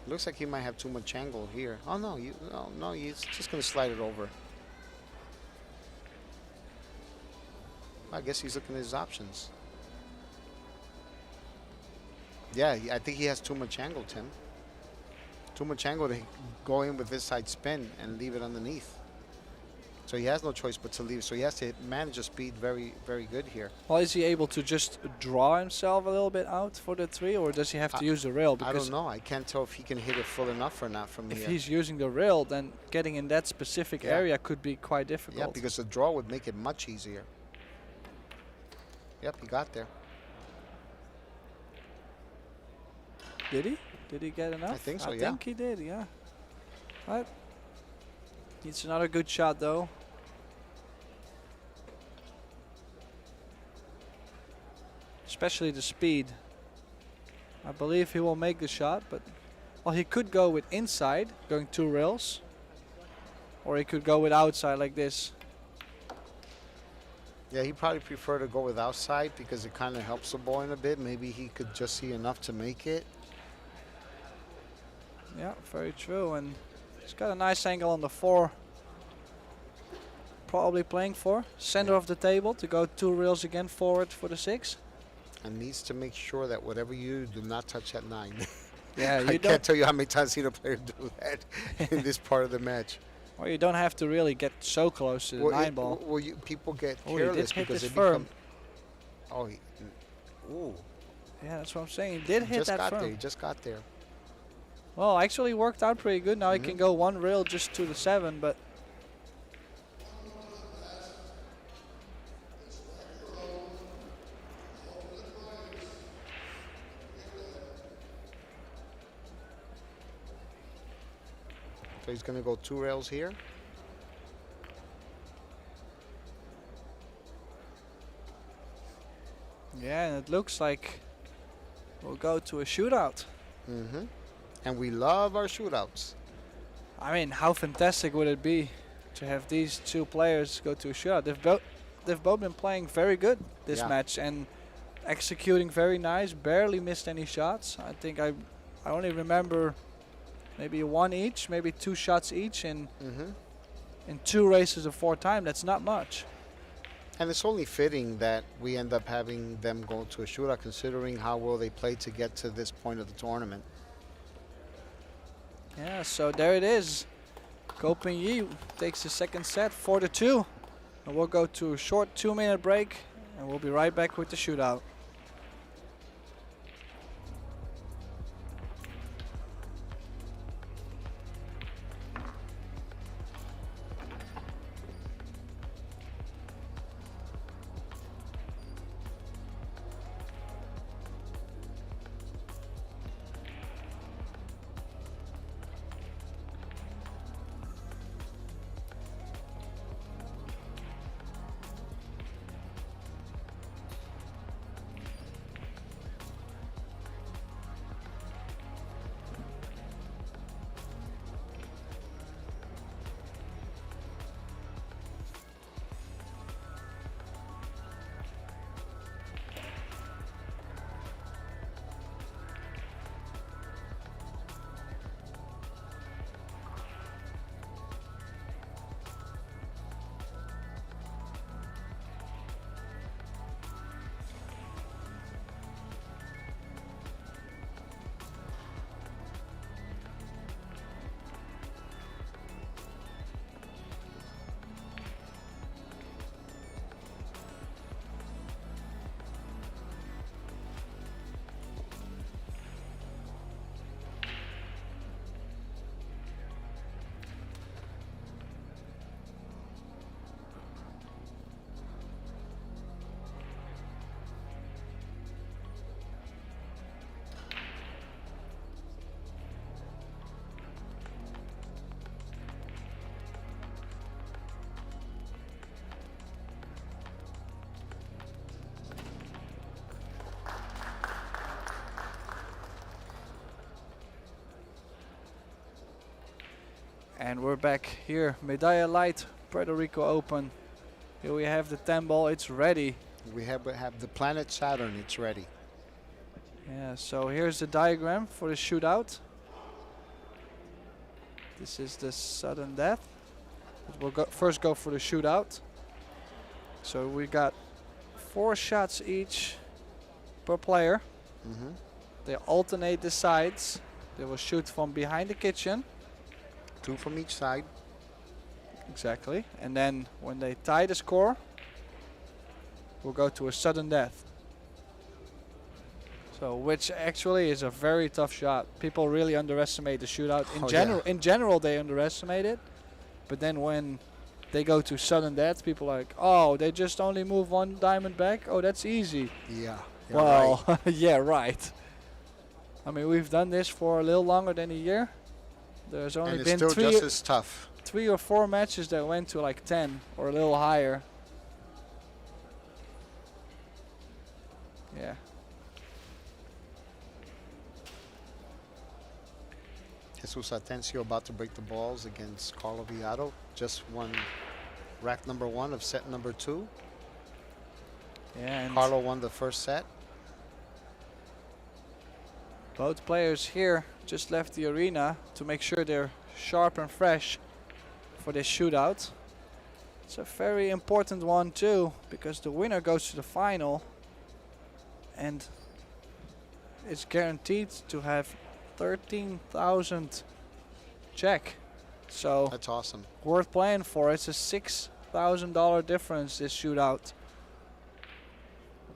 Speaker 2: Looks like he might have too much angle here. Oh no, no, he's just gonna slide it over. I guess he's looking at his options. Yeah, I think he has too much angle, Tim. Too much angle to go in with this side spin and leave it underneath. So he has no choice but to leave. So he has to manage a speed very, very good here.
Speaker 1: Well, is he able to just draw himself a little bit out for the 3, or does he have to use the rail?
Speaker 2: Because I don't know. I can't tell if he can hit it full enough or not from here.
Speaker 1: If he's using the rail, then getting in that specific area could be quite difficult.
Speaker 2: Yeah, because the draw would make it much easier. Yep, he got there.
Speaker 1: Did he? Did he get enough?
Speaker 2: I think so,
Speaker 1: I think he did, yeah. But needs another good shot, though. Especially the speed. I believe he will make the shot, but well, he could go with inside, going 2 rails, or he could go with outside like this.
Speaker 2: Yeah, he'd probably prefer to go with outside because it kind of helps the ball in a bit. Maybe he could just see enough to make it.
Speaker 1: Yeah, very true. And he's got a nice angle on the 4. Probably playing for center of the table to go 2 rails again forward for the 6.
Speaker 2: And needs to make sure that whatever you do not touch that 9.
Speaker 1: Yeah, you
Speaker 2: I can't tell you how many times I've seen a player do that in this part of the match.
Speaker 1: Or you don't have to really get so close to the 9 ball.
Speaker 2: Well, people get
Speaker 1: Oh,
Speaker 2: careless
Speaker 1: he did hit
Speaker 2: because
Speaker 1: this
Speaker 2: they
Speaker 1: firm.
Speaker 2: become. Oh, ooh.
Speaker 1: Yeah, that's what I'm saying. He did hit that firm.
Speaker 2: There. He just got there.
Speaker 1: Well, actually worked out pretty good. Now he can go 1 rail just to the 7, but
Speaker 2: So he's going to go 2 rails here.
Speaker 1: Yeah, and it looks like we'll go to a shootout.
Speaker 2: Mm-hmm. And we love our shootouts.
Speaker 1: I mean, how fantastic would it be to have these two players go to a shootout? They've both been playing very good this match and executing very nice. Barely missed any shots. I think I only remember maybe 1 each, maybe 2 shots each in 2 races of 4 time. That's not much.
Speaker 2: And it's only fitting that we end up having them go to a shootout, considering how well they played to get to this point of the tournament.
Speaker 1: Yeah, so there it is. Koping Yi takes the second set, 4-2. And we'll go to a short 2-minute break, and we'll be right back with the shootout. And we're back here, Medalla Light, Puerto Rico Open. Here we have the 10 ball, it's ready.
Speaker 2: We have the planet Saturn, it's ready.
Speaker 1: Yeah, so here's the diagram for the shootout. This is the sudden death. We'll first go for the shootout. So we got 4 shots each per player. They alternate the sides. They will shoot from behind the kitchen.
Speaker 2: 2 from each side.
Speaker 1: Exactly. And then when they tie the score, we'll go to a sudden death. So, which actually is a very tough shot. People really underestimate the shootout. In general, they underestimate it. But then when they go to sudden death, people are like, oh, they just only move 1 diamond back. Oh, that's easy.
Speaker 2: Yeah.
Speaker 1: Well, right. Yeah, right. I mean, we've done this for a little longer than a year. There's only been
Speaker 2: still just as tough.
Speaker 1: 3 or 4 matches that went to like 10 or a little higher. Yeah.
Speaker 2: Jesus Atencio about to break the balls against Carlo Villado. Just won rack number 1 of set number 2.
Speaker 1: Yeah. And
Speaker 2: Carlo won the first set.
Speaker 1: both players here just left the arena to make sure they're sharp and fresh for this shootout. It's a very important one too, because the winner goes to the final and it's guaranteed to have 13,000 check. So
Speaker 2: that's awesome.
Speaker 1: Worth playing for. It's a $6,000 difference, this shootout.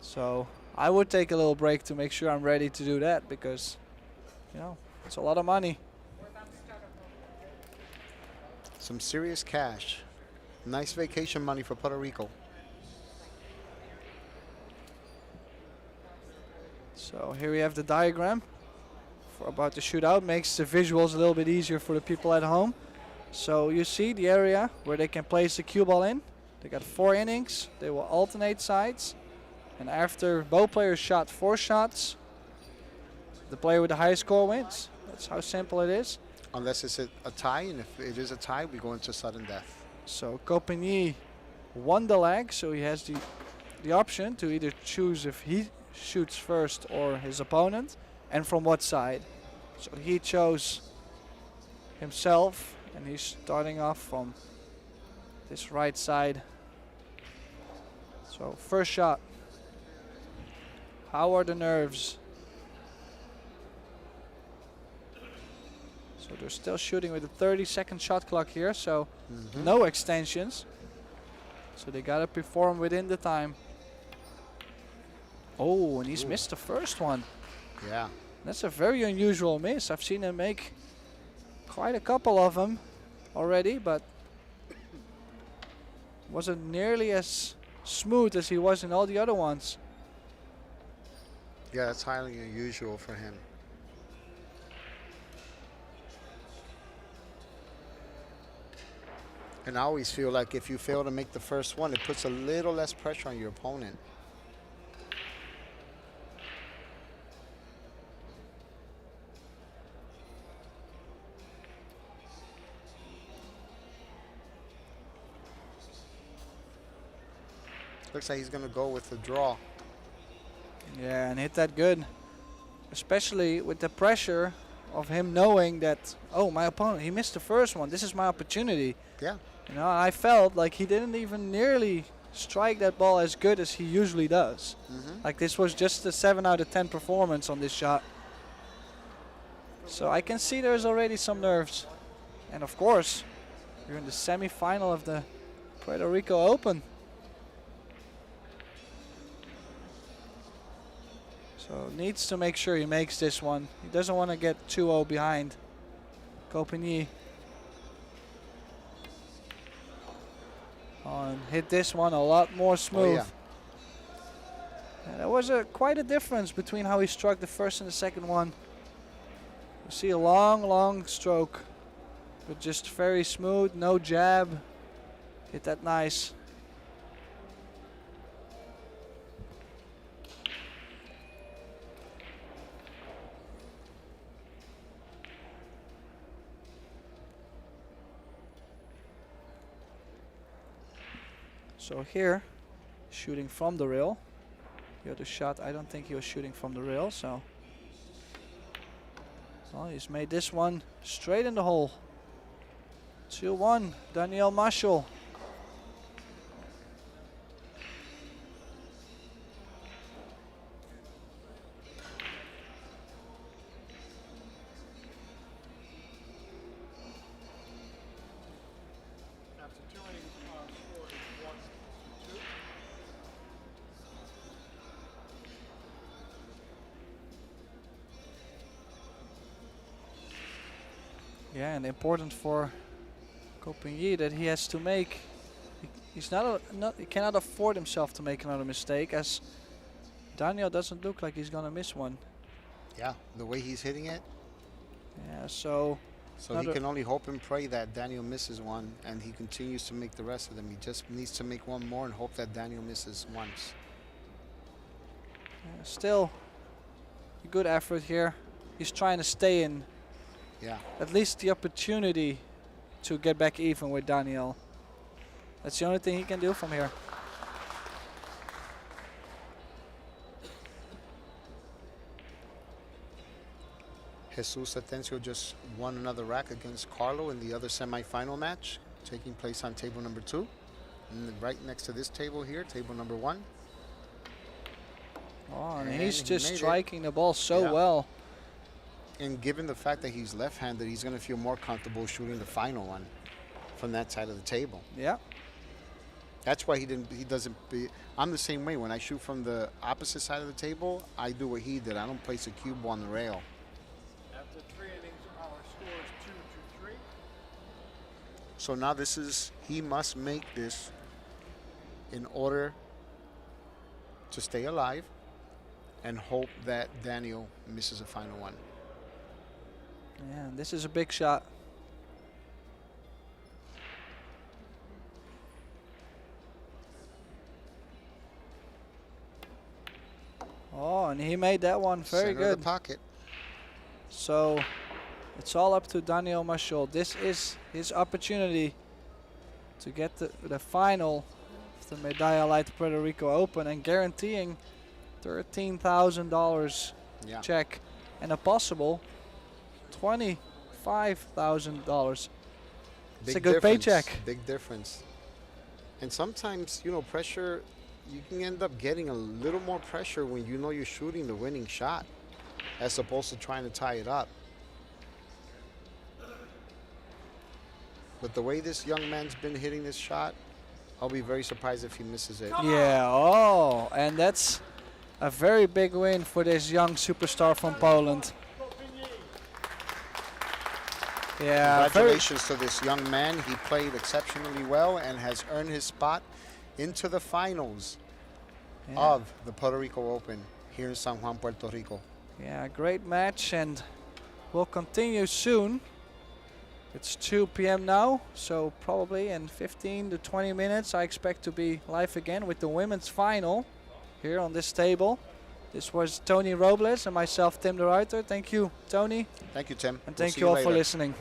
Speaker 1: So I would take a little break to make sure I'm ready to do that, because, you know, it's a lot of money.
Speaker 2: Some serious cash. Nice vacation money for Puerto Rico.
Speaker 1: So here we have the diagram for about the shootout. Makes the visuals a little bit easier for the people at home. So you see the area where they can place the cue ball in. They got 4 innings. They will alternate sides. And after both players shot 4 shots, the player with the highest score wins. That's how simple it is.
Speaker 2: Unless it's a tie, and if it is a tie, we go into sudden death.
Speaker 1: So Copigny won the leg, so he has the option to either choose if he shoots first or his opponent, and from what side. So he chose himself, and he's starting off from this right side. So first shot. How are the nerves? So they're still shooting with a 30-second shot clock here, so no extensions. So they gotta perform within the time. Oh, and he's missed the first one.
Speaker 2: Yeah.
Speaker 1: That's a very unusual miss. I've seen him make quite a couple of them already, but wasn't nearly as smooth as he was in all the other ones.
Speaker 2: Yeah, that's highly unusual for him. And I always feel like if you fail to make the first one, it puts a little less pressure on your opponent. Looks like he's going to go with the draw.
Speaker 1: Yeah, and hit that good. Especially with the pressure of him knowing that, oh, my opponent, he missed the first one. This is my opportunity.
Speaker 2: Yeah.
Speaker 1: You know, I felt like he didn't even nearly strike that ball as good as he usually does. Like this was just a 7 out of 10 performance on this shot. So I can see there's already some nerves. And of course, you're in the semi-final of the Puerto Rico Open. So needs to make sure he makes this one. He doesn't want to get 2-0 behind Copigny. And hit this one a lot more smooth.
Speaker 2: Oh,
Speaker 1: And there was quite a difference between how he struck the first and the second one. You see a long, long stroke, but just very smooth, no jab. Hit that nice. So here, shooting from the rail. The other shot, I don't think he was shooting from the rail, so. Well, he's made this one straight in the hole. 2-1, Daniel MACIOL. Yeah, and important for Copigny that he has to make. He cannot afford himself to make another mistake, as Daniel doesn't look like he's gonna miss one.
Speaker 2: Yeah, the way he's hitting it.
Speaker 1: Yeah, so
Speaker 2: he can only hope and pray that Daniel misses one, and he continues to make the rest of them. He just needs to make one more and hope that Daniel misses once.
Speaker 1: Still a good effort here. He's trying to stay in.
Speaker 2: Yeah.
Speaker 1: At least the opportunity to get back even with Daniel. That's the only thing he can do from here.
Speaker 2: Jesus Atencio just won another rack against Carlo in the other semifinal match, taking place on table number 2. And right next to this table here, table number 1.
Speaker 1: Oh, and he's just striking the ball so well.
Speaker 2: And given the fact that he's left-handed, he's going to feel more comfortable shooting the final one from that side of the table.
Speaker 1: Yeah.
Speaker 2: That's why he doesn't. I'm the same way. When I shoot from the opposite side of the table, I do what he did. I don't place a cube on the rail.
Speaker 3: After 3 innings, our score is 2-3.
Speaker 2: So now he must make this in order to stay alive and hope that Daniel misses a final one.
Speaker 1: Yeah, this is a big shot. Oh, and he made that one very
Speaker 2: Center of
Speaker 1: good.
Speaker 2: the pocket.
Speaker 1: So it's all up to Daniel MACIOL. This is his opportunity to get the final of the Medalla Light Puerto Rico Open and guaranteeing $13,000
Speaker 2: Yeah.
Speaker 1: check and a possible $25,000. It's a good paycheck.
Speaker 2: Big difference. And sometimes, you know, pressure, you can end up getting a little more pressure when you know you're shooting the winning shot as opposed to trying to tie it up. But the way this young man's been hitting this shot, I'll be very surprised if he misses it.
Speaker 1: Yeah, oh, and that's a very big win for this young superstar from Poland. Yeah,
Speaker 2: Congratulations to this young man. He played exceptionally well and has earned his spot into the finals of the Puerto Rico Open here in San Juan, Puerto Rico.
Speaker 1: Yeah, great match, and we'll continue soon. It's 2 p.m. now, so probably in 15 to 20 minutes I expect to be live again with the women's final here on this table. This was Tony Robles and myself, Tim de Ruyter. Thank you, Tony.
Speaker 2: Thank you, Tim.
Speaker 1: And
Speaker 2: We'll
Speaker 1: thank
Speaker 2: see
Speaker 1: you all for
Speaker 2: later.
Speaker 1: listening.